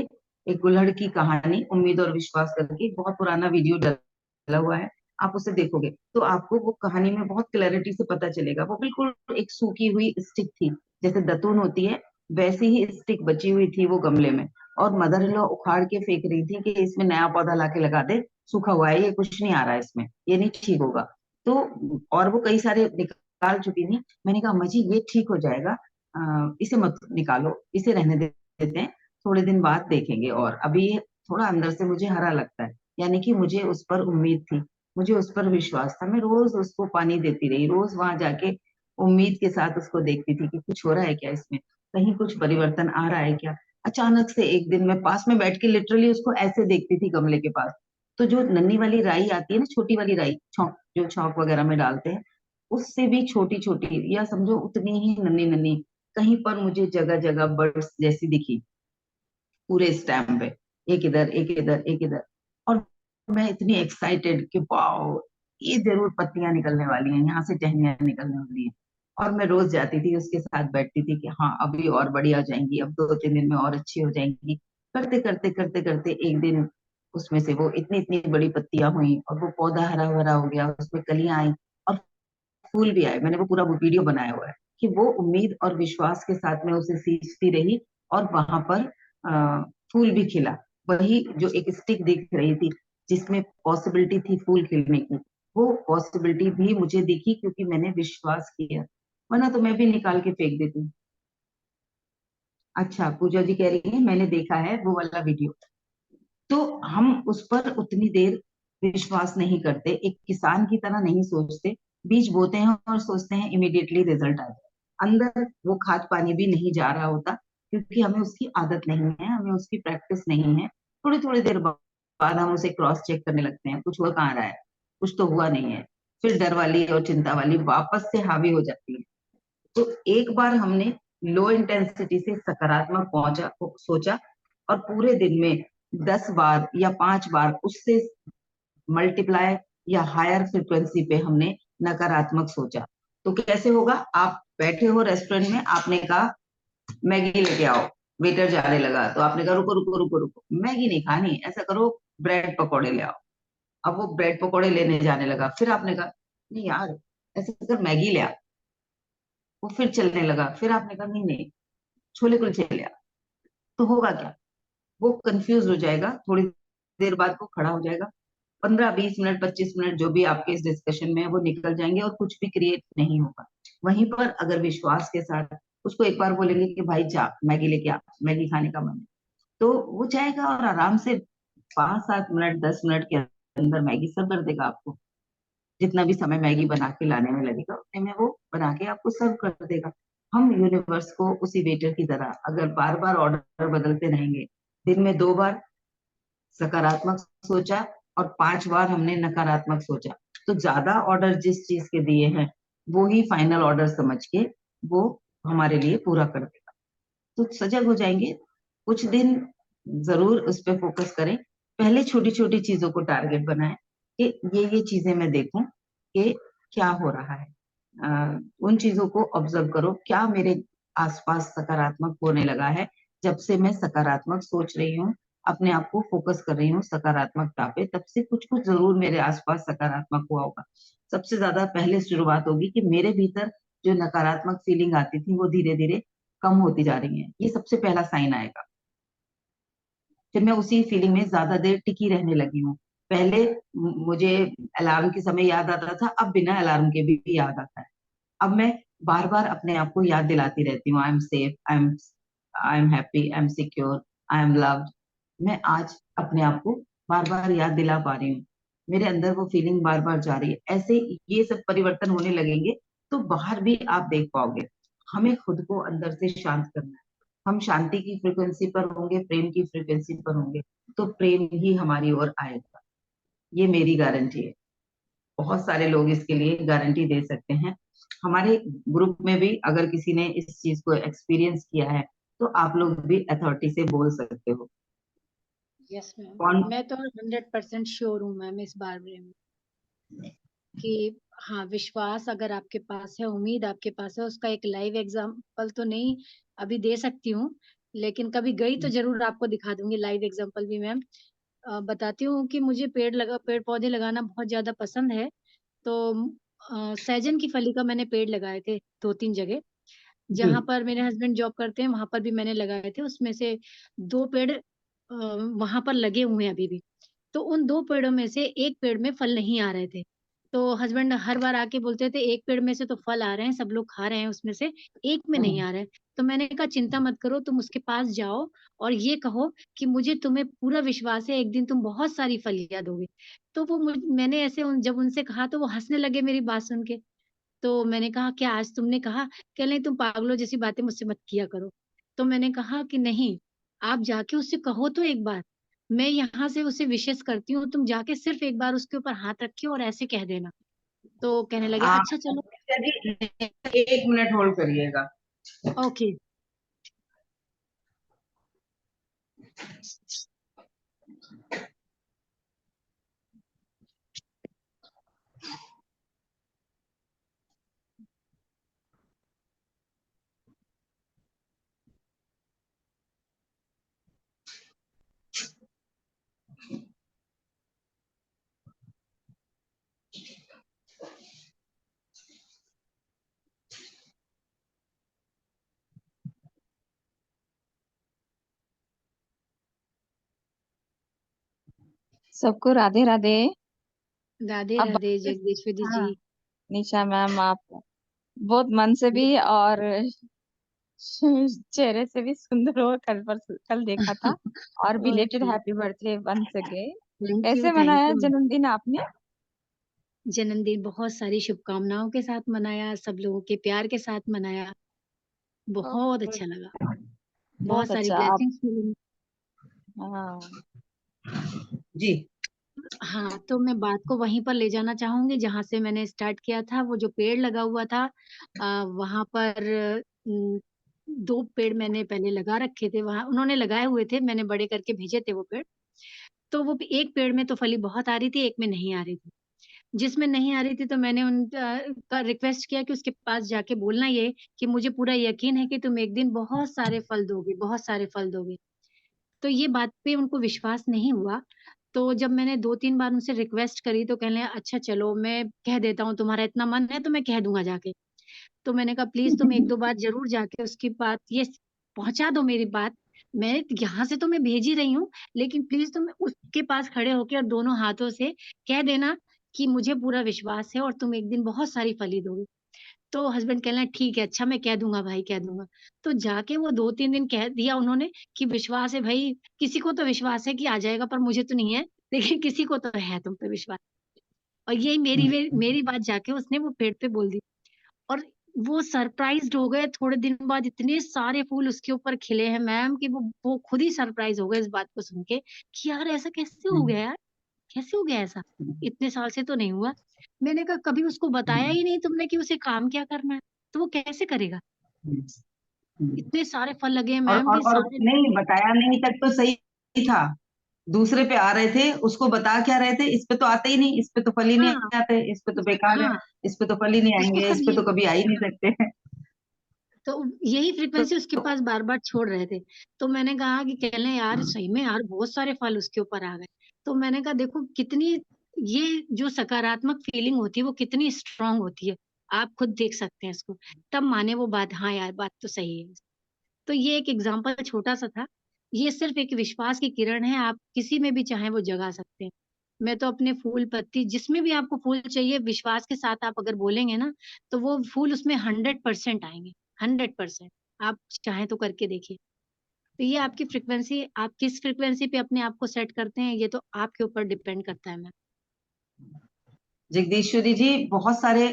एक गुल्हड़ की कहानी उम्मीद और विश्वास करके एक बहुत पुराना वीडियो डला हुआ है, आप उसे देखोगे तो आपको वो कहानी में बहुत क्लैरिटी से पता चलेगा। वो बिल्कुल एक सूखी हुई स्टिक थी, जैसे दतून होती है वैसी ही स्टिक बची हुई थी वो गमले में, और मदर इन लॉ उखाड़ के फेंक रही थी कि इसमें नया पौधा लाके लगा दे, सूखा हुआ है ये, कुछ नहीं आ रहा है इसमें, ये नहीं ठीक होगा। तो और वो कई सारे निकाल चुकी थी। मैंने कहा अम्मा जी ये ठीक हो जाएगा, इसे मत निकालो, इसे रहने देते हैं, थोड़े दिन बाद देखेंगे। और अभी ये थोड़ा अंदर से मुझे हरा लगता है, यानी कि मुझे उस पर उम्मीद थी, मुझे उस पर विश्वास था। मैं रोज उसको पानी देती रही, रोज वहां जाके उम्मीद के साथ उसको देखती थी कि कुछ हो रहा है क्या इसमें, कहीं कुछ परिवर्तन आ रहा है क्या। अचानक से एक दिन मैं पास में बैठ के लिटरली उसको ऐसे देखती थी गमले के पास, तो जो नन्ही वाली राई आती है ना, छोटी वाली राई, छौंक, जो छौंक वगैरह में डालते हैं, उससे भी छोटी छोटी, या समझो उतनी ही नन्ही नन्ही, कहीं पर मुझे जगह जगह बर्ड्स जैसी दिखी पूरे स्टैम्प पे, एक इधर एक इधर एक इधर। और मैं इतनी एक्साइटेड कि वाओ, ये जरूर पत्तियां निकलने वाली हैं, यहाँ से टहनियां निकलने वाली हैं। और मैं रोज जाती थी उसके साथ बैठती थी कि हाँ अभी और बड़ी आ जाएंगी, अब 2-3 दिन में और अच्छी हो जाएंगी। करते करते करते करते एक दिन उसमें से वो इतनी इतनी बड़ी पत्तियां हुई, और वो पौधा हरा भरा हो गया, उसमें कलियां आई और फूल भी आए। मैंने वो पूरा वो वीडियो बनाया हुआ है कि वो उम्मीद और विश्वास के साथ मैं उसे सींचती रही, और वहां पर फूल भी खिला। वही जो एक स्टिक दिख रही थी जिसमें पॉसिबिलिटी थी फूल खिलने की, वो पॉसिबिलिटी भी मुझे दिखी क्योंकि मैंने विश्वास किया, वरना तो मैं भी निकाल के फेंक देती। अच्छा, पूजा जी कह रही है मैंने देखा है वो वाला वीडियो। तो हम उस पर उतनी देर विश्वास नहीं करते, एक किसान की तरह नहीं सोचते, बीज बोते हैं और सोचते हैं इमीडिएटली रिजल्ट आ जाए, अंदर वो खाद पानी भी नहीं जा रहा होता, क्योंकि हमें उसकी आदत नहीं है, हमें उसकी प्रैक्टिस नहीं है। थोड़ी थोड़ी देर बाद हम उसे क्रॉस चेक करने लगते हैं, कुछ हो कहाँ रहा है, कुछ तो हुआ नहीं है, फिर डर वाली और चिंता वाली वापस से हावी हो जाती है। तो एक बार हमने लो इंटेंसिटी से सकारात्मक पहुंचा सोचा, और पूरे दिन में 10 बार या 5 बार उससे मल्टीप्लाई या हायर फ्रिक्वेंसी पे हमने नकारात्मक सोचा। तो कैसे होगा, आप बैठे हो रेस्टोरेंट में, आपने कहा मैगी लेके आओ, वेटर जाने लगा तो आपने कहा रुको रुको रुको रुको, मैगी नहीं खानी, ऐसा करो ब्रेड पकौड़े ले आओ। अब वो ब्रेड पकौड़े लेने जाने लगा, फिर आपने कहा नहीं यार ऐसे कर मैगी ले आ, वो फिर चलने लगा, फिर आपने कहा नहीं नहीं छोले कुलचे ले आ। तो होगा क्या, वो कंफ्यूज हो जाएगा, थोड़ी देर बाद वो खड़ा हो जाएगा, 15-20 मिनट 25 मिनट जो भी आपके इस डिस्कशन में है वो निकल जाएंगे और कुछ भी क्रिएट नहीं होगा। वहीं पर अगर विश्वास के साथ उसको एक बार बोलेंगे कि भाई जा मैगी लेके आ, मैगी खाने का मन है, तो वो जाएगा और आराम से 5-7 मिनट 10 मिनट के अंदर मैगी सर्व कर देगा आपको। जितना भी समय मैगी बना के लाने में लगेगा उतने में वो बना के आपको सर्व कर देगा। हम यूनिवर्स को उसी वेटर की तरह अगर बार बार ऑर्डर बदलते रहेंगे, दिन में 2 बार सकारात्मक सोचा और 5 बार हमने नकारात्मक सोचा, तो ज्यादा ऑर्डर जिस चीज के दिए हैं वो ही फाइनल ऑर्डर समझ के वो हमारे लिए पूरा कर देगा। तो सजग हो जाएंगे, कुछ दिन जरूर उस पर फोकस करें। पहले छोटी छोटी चीजों को टारगेट बनाएं कि ये चीजें मैं देखूं कि क्या हो रहा है। उन चीजों को ऑब्जर्व करो, क्या मेरे आसपास सकारात्मक होने लगा है। जब से मैं सकारात्मक सोच रही हूँ, अपने आप को फोकस कर रही हूँ सकारात्मकता पे, तब से कुछ कुछ जरूर मेरे आसपास सकारात्मक हुआ होगा। सबसे ज्यादा पहले शुरुआत होगी कि मेरे भीतर जो नकारात्मक फीलिंग आती थी वो धीरे धीरे कम होती जा रही है, ये सबसे पहला साइन आएगा। फिर मैं उसी फीलिंग में ज्यादा देर टिकी रहने लगी हूँ। पहले मुझे अलार्म के समय याद आता था, अब बिना अलार्म के भी याद आता है। अब मैं बार बार अपने आप को याद दिलाती रहती हूँ, I am safe, I am happy, I am secure, I am loved. मैं आज अपने आप को बार बार याद दिला पा रही हूँ, मेरे अंदर वो फीलिंग बार बार जा रही है। ऐसे ये सब परिवर्तन होने लगेंगे तो बाहर भी आप देख पाओगे। हमें खुद को अंदर से शांत करना है। हम शांति की फ्रिक्वेंसी पर होंगे, प्रेम की फ्रिक्वेंसी पर होंगे, तो प्रेम ही हमारी ओर आएगा, ये मेरी गारंटी है। बहुत सारे लोग इसके लिए गारंटी दे सकते हैं। हमारे ग्रुप में भी अगर किसी ने इस चीज को एक्सपीरियंस किया है तो आप लोग भी अथॉरिटी से बोल सकते हो। यस मैम, कौन मैं तो 100% श्योर हूँ मैम इस बारे में। कि हाँ, विश्वास अगर आपके पास है, उम्मीद आपके पास है, उसका एक लाइव एग्जाम्पल तो नहीं अभी दे सकती हूँ, लेकिन कभी गई तो जरूर आपको दिखा दूंगी लाइव एग्जाम्पल भी मैम। बताती हूँ कि मुझे पेड़ पौधे लगाना बहुत ज्यादा पसंद है। तो सहजन की फली का मैंने पेड़ लगाए थे 2-3 जगह, जी। जहां पर मेरे हस्बैंड जॉब करते हैं वहां पर भी मैंने लगाए थे। उसमें से 2 पेड़ वहां पर लगे हुए हैं अभी भी। तो उन 2 पेड़ों में से एक पेड़ में फल नहीं आ रहे थे। तो हस्बैंड हर बार आके बोलते थे एक पेड़ में से तो फल आ रहे हैं, सब लोग खा रहे हैं उसमें से, एक में नहीं आ रहा है। तो मैंने कहा चिंता मत करो, तुम उसके पास जाओ और ये कहो कि मुझे तुम्हें पूरा विश्वास है एक दिन तुम बहुत सारी फलियां दोगे। तो मैंने ऐसे जब उनसे कहा तो वो हंसने लगे मेरी बात सुन के। तो मैंने कहा क्या आज तुमने कहा? कह रहे तुम पागलों जैसी बातें मुझसे मत किया करो। तो मैंने कहा कि नहीं, आप जाके उससे कहो तो एक बार, मैं यहाँ से उसे विशेष करती हूँ, तुम जाके सिर्फ एक बार उसके ऊपर हाथ रखियो और ऐसे कह देना। तो कहने लगे आप अच्छा चलो। जी 1 मिनट होल्ड करिएगा। ओके। सबको राधे राधे। राधे अब राधे जगदीश्वरी जी। हाँ, निशा मैम आप बहुत मन से भी और चेहरे से भी सुंदर हो, कल देखा था। और belated okay. Happy birthday once again. Thank you कैसे थैंक मनाया यू। जन्मदिन आपने? जन्मदिन बहुत सारी शुभकामनाओं के साथ मनाया, सब लोगों के प्यार के साथ मनाया, बहुत गुड। अच्छा लगा, बहुत बहुत सारी अच्छा आप। ब्लेसिंग्स मिली। हाँ। जी। हाँ, तो मैं बात को वहीं पर ले जाना चाहूंगी जहां से मैंने स्टार्ट किया था। वो जो पेड़ लगा हुआ था वहां पर 2 पेड़ मैंने पहले लगा रखे थे, वहां उन्होंने लगाए हुए थे, मैंने बड़े करके भेजे थे वो पेड़। तो वो एक पेड़ में तो फली बहुत आ रही थी, एक में नहीं आ रही थी। जिसमें नहीं आ रही थी तो मैंने का रिक्वेस्ट किया कि उसके पास जाके बोलना ये कि मुझे पूरा यकीन है कि तुम एक दिन बहुत सारे फल दोगे, बहुत सारे फल दोगे। तो ये बात पे उनको विश्वास नहीं हुआ। तो जब मैंने 2-3 बार उनसे रिक्वेस्ट करी तो कहने लगे अच्छा चलो मैं कह देता हूँ, तुम्हारा इतना मन है तो मैं कह दूंगा जाके। तो मैंने कहा प्लीज तुम 1-2 बार जरूर जाके उसकी बात ये पहुंचा दो मेरी बात। मैं यहाँ से तो मैं भेज ही रही हूँ, लेकिन प्लीज तुम उसके पास खड़े होके और दोनों हाथों से कह देना कि मुझे पूरा विश्वास है और तुम एक दिन बहुत सारी फली दोगे। तो हस्बैंड कहना ठीक है, अच्छा मैं कह दूंगा भाई, कह दूंगा। तो जाके वो 2-3 दिन कह दिया उन्होंने कि विश्वास है भाई, किसी को तो विश्वास है कि आ जाएगा पर मुझे तो नहीं है, लेकिन किसी को तो है तुम पे विश्वास। और यही मेरी बात जाके उसने वो पेड़ पे बोल दी। और वो सरप्राइज्ड हो गए, थोड़े दिन बाद इतने सारे फूल उसके ऊपर खिले हैं मैम कि वो खुद ही सरप्राइज हो गए इस बात को सुन के कि यार ऐसा कैसे हो गया यार, कैसे हो गया ऐसा, इतने साल से तो नहीं हुआ। मैंने कहा कभी उसको बताया ही नहीं तुमने कि उसे काम क्या करना है, तो वो कैसे करेगा? इतने सारे फल लगे हैं और मैम और कि और सारे। नहीं बताया नहीं तक तो सही था। दूसरे पे आ रहे थे, उसको बता क्या रहे थे, इस पे तो आते ही नहीं, इस पे तो फल ही नहीं हाँ आते, इस पे तो बेकार है, हाँ, इस पे तो फल ही नहीं उसको आएंगे, सब इस पे ये, तो कभी आ ही नहीं सकते। तो यही तो, फ्रीक्वेंसी उसके पास बार बार छोड़ रहे थे। तो मैंने कहा कि कहने यार सही में यार बहुत सारे फल उसके ऊपर आ गए। तो मैंने कहा देखो कितनी ये जो सकारात्मक फीलिंग होती है वो कितनी स्ट्रांग होती है, आप खुद देख सकते हैं इसको। तब माने वो बात, हाँ यार बात तो सही है। तो ये एक एग्जाम्पल छोटा सा था। ये सिर्फ एक विश्वास की किरण है, आप किसी में भी चाहे वो जगा सकते हैं। मैं तो अपने फूल पत्ती जिसमें भी आपको फूल चाहिए विश्वास के साथ आप अगर बोलेंगे ना, तो वो फूल उसमें 100% आएंगे, 100%। आप चाहें तो करके देखिए। तो ये आपकी फ्रिक्वेंसी, आप किस फ्रिक्वेंसी पे अपने आप को सेट करते हैं ये तो आपके ऊपर डिपेंड करता है मैम। जगदीश्वरी जी बहुत सारे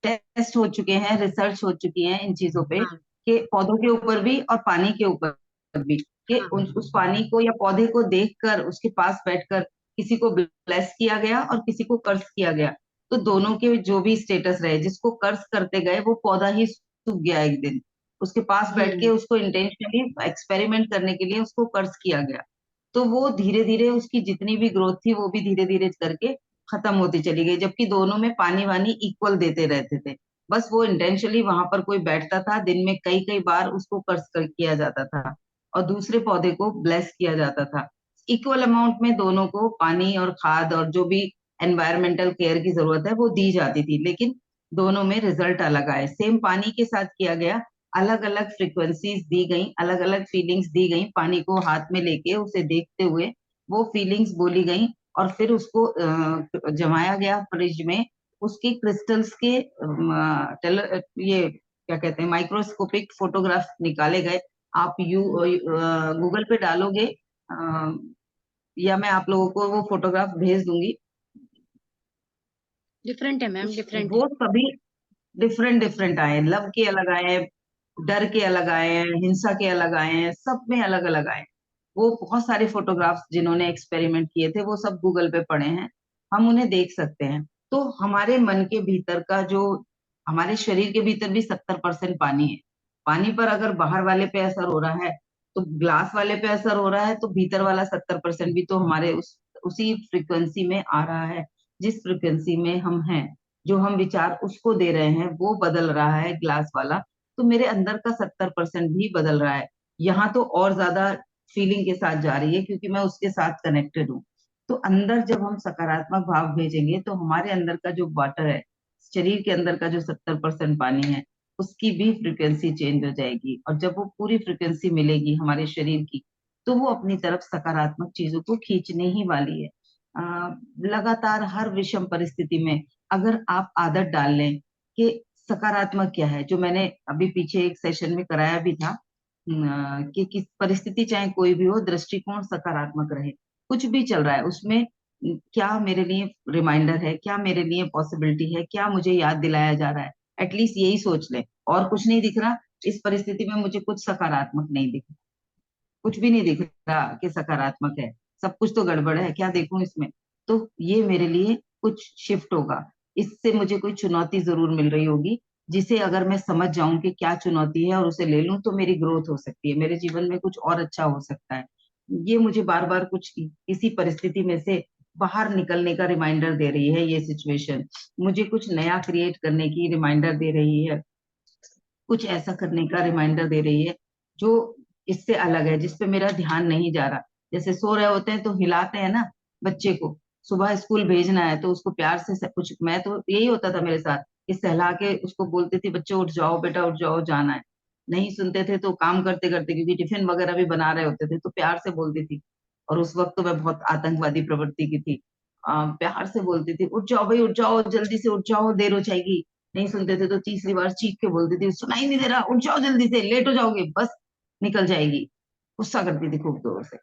टेस्ट हो चुके हैं, रिसर्च हो चुकी है इन चीजों पे, हाँ कि पौधों के ऊपर भी और पानी के ऊपर भी, कि हाँ उस पानी को या पौधे को देखकर उसके पास बैठकर किसी को ब्लेस किया गया और किसी को कर्स किया गया। तो दोनों के जो भी स्टेटस रहे, जिसको कर्स करते गए वो पौधा ही सूख गया एक दिन, उसके पास बैठ के हम्म उसको इंटेंशनली एक्सपेरिमेंट करने के लिए उसको कर्स किया गया। तो वो धीरे धीरे उसकी जितनी भी ग्रोथ थी वो भी धीरे धीरे करके खत्म होती चली गई, जबकि दोनों में पानी वानी इक्वल देते रहते थे। बस वो इंटेंशनली वहां पर कोई बैठता था, दिन में कई कई बार उसको कर्स कर किया जाता था और दूसरे पौधे को ब्लेस किया जाता था। इक्वल अमाउंट में दोनों को पानी और खाद और जो भी एनवायरमेंटल केयर की जरूरत है वो दी जाती थी, लेकिन दोनों में रिजल्ट अलग आए। सेम पानी के साथ किया गया, अलग अलग फ्रिक्वेंसीज दी गई, अलग अलग फीलिंग्स दी गई, पानी को हाथ में लेके उसे देखते हुए वो फीलिंग्स बोली गई और फिर उसको जमाया गया फ्रिज में। उसकी क्रिस्टल्स के ये क्या कहते हैं, माइक्रोस्कोपिक फोटोग्राफ निकाले गए। आप गूगल पे डालोगे या मैं आप लोगों को वो फोटोग्राफ भेज दूंगी। डिफरेंट है मैम, डिफरेंट वो है। सभी डिफरेंट डिफरेंट आए हैं, लव के अलग आए हैं, डर के अलग आए हैं, हिंसा के अलग आए हैं, सब में अलग अलग आए हैं। वो बहुत सारे फोटोग्राफ्स जिन्होंने एक्सपेरिमेंट किए थे वो सब गूगल पे पड़े हैं, हम उन्हें देख सकते हैं। तो हमारे मन के भीतर का जो, हमारे शरीर के भीतर भी 70% पानी है। पानी पर अगर बाहर वाले पे असर हो रहा है तो ग्लास वाले पे असर हो रहा है, तो भीतर वाला 70% भी तो हमारे उसी फ्रिक्वेंसी में आ रहा है जिस फ्रिक्वेंसी में हम हैं। जो हम विचार उसको दे रहे हैं वो बदल रहा है ग्लास वाला, तो मेरे अंदर का 70% भी बदल रहा है। यहाँ तो और ज्यादा फीलिंग के साथ जा रही है क्योंकि मैं उसके साथ कनेक्टेड हूँ। तो अंदर जब हम सकारात्मक भाव भेजेंगे तो हमारे अंदर का जो वाटर है, शरीर के अंदर का जो 70% पानी है, उसकी भी फ्रिक्वेंसी चेंज हो जाएगी और जब वो पूरी फ्रिक्वेंसी मिलेगी हमारे शरीर की, तो वो अपनी तरफ सकारात्मक चीजों को खींचने ही वाली है। लगातार हर विषम परिस्थिति में अगर आप आदत डाल लें कि सकारात्मक क्या है, जो मैंने अभी पीछे एक सेशन में कराया भी था, कि किस परिस्थिति चाहे कोई भी हो, दृष्टिकोण सकारात्मक रहे। कुछ भी चल रहा है उसमें क्या मेरे लिए रिमाइंडर है, क्या मेरे लिए पॉसिबिलिटी है, क्या मुझे याद दिलाया जा रहा है, एटलीस्ट यही सोच ले। और कुछ नहीं दिख रहा इस परिस्थिति में, मुझे कुछ सकारात्मक नहीं दिख रहा, कुछ भी नहीं दिख रहा कि सकारात्मक है, सब कुछ तो गड़बड़ है, क्या देखूं इसमें। तो ये मेरे लिए कुछ शिफ्ट होगा, इससे मुझे कोई चुनौती जरूर मिल रही होगी, जिसे अगर मैं समझ जाऊं कि क्या चुनौती है और उसे ले लूं तो मेरी ग्रोथ हो सकती है, मेरे जीवन में कुछ और अच्छा हो सकता है। ये मुझे बार बार कुछ किसी परिस्थिति में से बाहर निकलने का रिमाइंडर दे रही है, ये सिचुएशन मुझे कुछ नया क्रिएट करने की रिमाइंडर दे रही है, कुछ ऐसा करने का रिमाइंडर दे रही है जो इससे अलग है, जिसपे मेरा ध्यान नहीं जा रहा। जैसे सो रहे होते हैं तो हिलाते हैं ना बच्चे को, सुबह स्कूल भेजना है तो उसको प्यार से कुछ, मैं तो यही होता था मेरे साथ कि सहला के उसको बोलती थी, बच्चे उठ जाओ बेटा उठ जाओ जाना है। नहीं सुनते थे तो काम करते करते, क्योंकि टिफिन वगैरह भी बना रहे होते थे, तो प्यार से बोलती थी। और उस वक्त तो मैं बहुत आतंकवादी प्रवृत्ति की थी। प्यार से बोलती थी, उठ जाओ भाई उठ जाओ जल्दी से उठ जाओ देर हो जाएगी। नहीं सुनते थे तो तीसरी बार चीख के बोलती थी, सुनाई नहीं दे रहा उठ जाओ जल्दी से लेट हो जाओगे बस निकल जाएगी। गुस्सा करती थी खूब जोर से।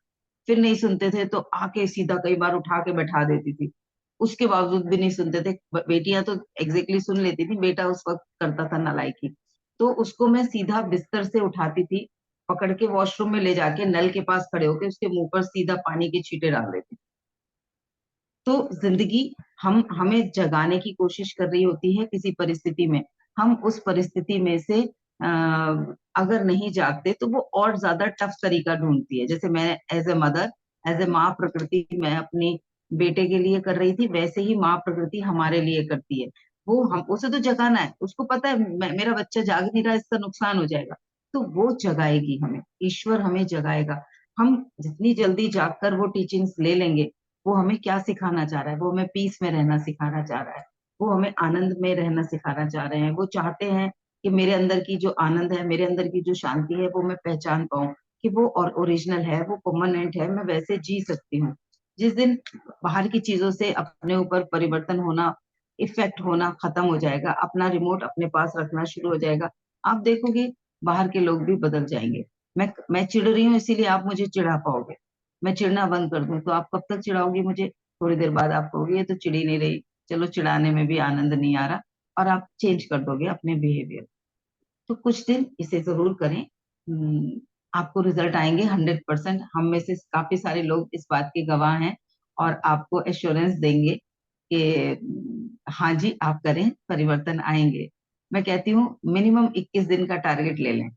फिर नहीं सुनते थे तो आके सीधा कई बार उठा के बैठा देती थी, उसके बावजूद भी नहीं सुनते थे। बेटियां तो एग्जैक्टली सुन लेती थी, बेटा उस वक्त करता था नालायकी। तो उसको मैं सीधा बिस्तर से उठाती थी, पकड़ के वॉशरूम में ले जाके नल के पास खड़े होके उसके मुंह पर सीधा पानी के छींटे डाल देती। तो जिंदगी हमें जगाने की कोशिश कर रही होती है किसी परिस्थिति में, हम उस परिस्थिति में से अगर नहीं जागते तो वो और ज्यादा टफ तरीका ढूंढती है। जैसे मैं as a mother, as a माँ प्रकृति मैं अपनी बेटे के लिए कर रही थी, वैसे ही माँ प्रकृति हमारे लिए करती है। वो हम उसे तो जगाना है, उसको पता है मेरा बच्चा जाग नहीं रहा इसका नुकसान हो जाएगा, तो वो जगाएगी हमें, ईश्वर हमें जगाएगा। हम जितनी जल्दी जागकर वो टीचिंग्स ले लेंगे, वो हमें क्या सिखाना चाह रहा है, वो हमें पीस में रहना सिखाना चाह रहा है, वो हमें आनंद में रहना सिखाना चाह रहे हैं। वो चाहते हैं कि मेरे अंदर की जो आनंद है, मेरे अंदर की जो शांति है वो मैं पहचान पाऊं कि वो और ओरिजिनल है, वो परमानेंट है, मैं वैसे जी सकती हूँ। जिस दिन बाहर की चीजों से अपने ऊपर परिवर्तन होना, इफेक्ट होना खत्म हो जाएगा, अपना रिमोट अपने पास रखना शुरू हो जाएगा, आप देखोगे बाहर के लोग भी बदल जाएंगे। मैं चिढ़ रही हूँ इसीलिए आप मुझे चिढ़ा पाओगे, मैं चिढ़ना बंद कर दूं तो आप कब तक चिढ़ाओगी मुझे, थोड़ी देर बाद आप कहोगे ये तो चिढ़ी नहीं रही, चलो चिढ़ाने में भी आनंद नहीं आ रहा, और आप चेंज कर दोगे अपने बिहेवियर। तो कुछ दिन इसे जरूर करें, आपको रिजल्ट आएंगे 100%। हम में से काफी सारे लोग इस बात के गवाह हैं और आपको एश्योरेंस देंगे कि हाँ जी आप करें, परिवर्तन आएंगे। मैं कहती हूँ मिनिमम 21 दिन का टारगेट ले लें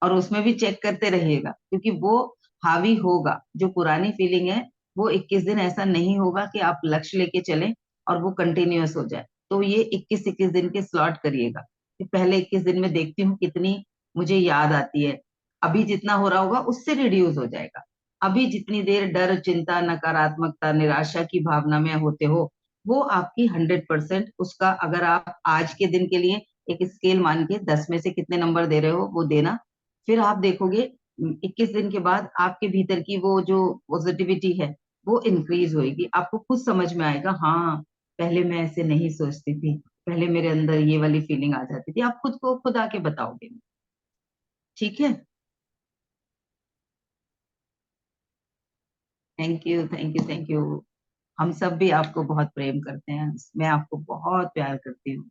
और उसमें भी चेक करते रहिएगा, क्योंकि वो हावी होगा, जो पुरानी फीलिंग है वो 21 दिन ऐसा नहीं होगा कि आप लक्ष्य लेके चलें और वो कंटिन्यूअस हो जाए। तो ये 21-21 दिन के स्लॉट करिएगा कि पहले 21 दिन में देखती हूँ कितनी मुझे याद आती है, अभी जितना हो रहा होगा उससे रिड्यूस हो जाएगा। अभी जितनी देर डर, चिंता, नकारात्मकता, निराशा की भावना में होते हो, वो आपकी 100% उसका, अगर आप आज के दिन के लिए एक स्केल मान के 10 में से कितने नंबर दे रहे हो वो देना। फिर आप देखोगे 21 दिन के बाद आपके भीतर की वो जो पॉजिटिविटी है वो इंक्रीज होएगी। आपको खुद समझ में आएगा, हाँ पहले मैं ऐसे नहीं सोचती थी, पहले मेरे अंदर ये वाली फीलिंग आ जाती थी। आप खुद को खुद आके बताओगे। ठीक है। Thank you, thank you, thank you. हम सब भी आपको बहुत प्रेम करते हैं, मैं आपको बहुत प्यार करती हूँ।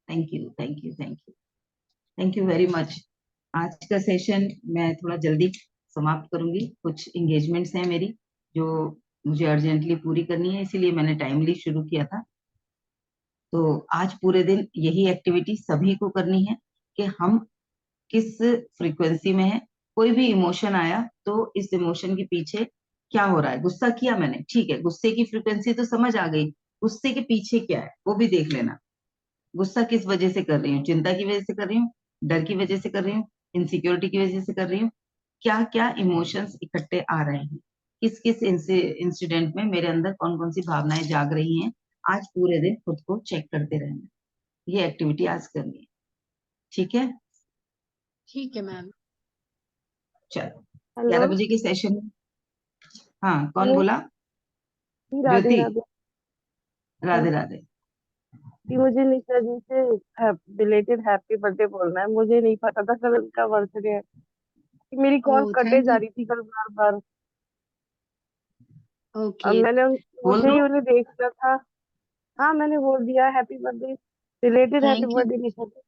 Thank you, thank you, thank you, thank you very much. आज का सेशन मैं थोड़ा जल्दी समाप्त करूंगी, कुछ एंगेजमेंट्स हैं मेरी जो मुझे अर्जेंटली पूरी करनी है, इसीलिए मैंने टाइमली शुरू किया था। तो आज पूरे दिन यही एक्टिविटी सभी को करनी है कि हम किस फ्रीक्वेंसी में है। कोई भी इमोशन आया तो इस इमोशन के पीछे क्या हो रहा है। गुस्सा किया मैंने, ठीक है, गुस्से की फ्रीक्वेंसी तो समझ आ गई, गुस्से के पीछे क्या है वो भी देख लेना। गुस्सा किस वजह से कर रही हूँ, चिंता की वजह से कर रही हूँ, डर की वजह से कर रही हूँ, इनसिक्योरिटी की वजह से कर रही हूँ, क्या क्या इमोशंस इकट्ठे आ रहे हैं, किस किस इंसिडेंट में मेरे अंदर कौन कौन सी भावनाएं जाग रही हैं। आज पूरे दिन खुद को चेक करते रहना, ये एक्टिविटी आज करनी है। ठीक है, ठीक है मैम। चलो हेलो 11 बजे के सेशन में। हाँ, कौन हेलो बोला? जी, राधे ज्योति, राधे। राधे राधे। जी, मुझे निशा जी से बिलेटेड हैप्पी बर्थडे बोलना है। मुझे नहीं पता था कल उनका बर्थडे है। मेरी कॉल ओह कटे थैंक जा यू। रही थी कल बार बार। अब ओके बोल मुझे दो। ही उन्हें देखना था। हाँ, मैंने बोल दिया happy birthday, belated happy thank you. Birthday Nisha ji.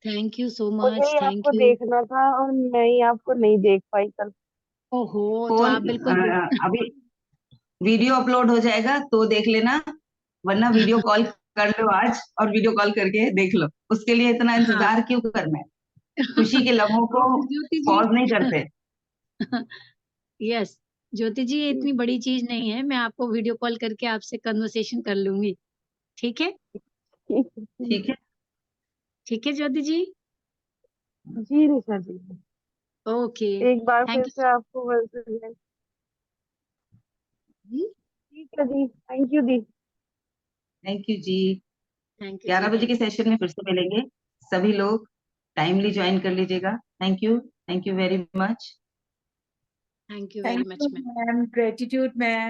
Thank you so मुझे मच। ही थैंक आपको यू। देखना था और मैं ही आपको नहीं देख पाई कल। ओहो तो फोन आप बिल्कुल अभी वीडियो अपलोड हो जाएगा तो देख लेना, वरना वीडियो कॉल कर लो आज और वीडियो कॉल करके देख लो। उसके लिए इतना हाँ। इंतजार क्यों करना है? खुशी के लम्हों को ओके ज्योति जी। पॉज नहीं करते। यस ज्योति जी, ये जी, इतनी बड़ी चीज नहीं है, मैं आपको वीडियो कॉल करके आपसे कन्वर्सेशन कर लूंगी। ठीक है। ठीक है, ठीक ठीक है। ठीक है ज्योति जी। है। जी निशा जी, ओके एक बार थैंक फिर यू। से आपको ठीक है जी, थैंक यू दी। Thank you ji. Thank you 11 ji. बजे के थैंक यू। सेशन में फिर से मिलेंगे। सभी लोग टाइमली ज्वाइन कर लीजिएगा। Thank you very much. Thank you very thank much you ma'am. Ma'am, gratitude ma'am.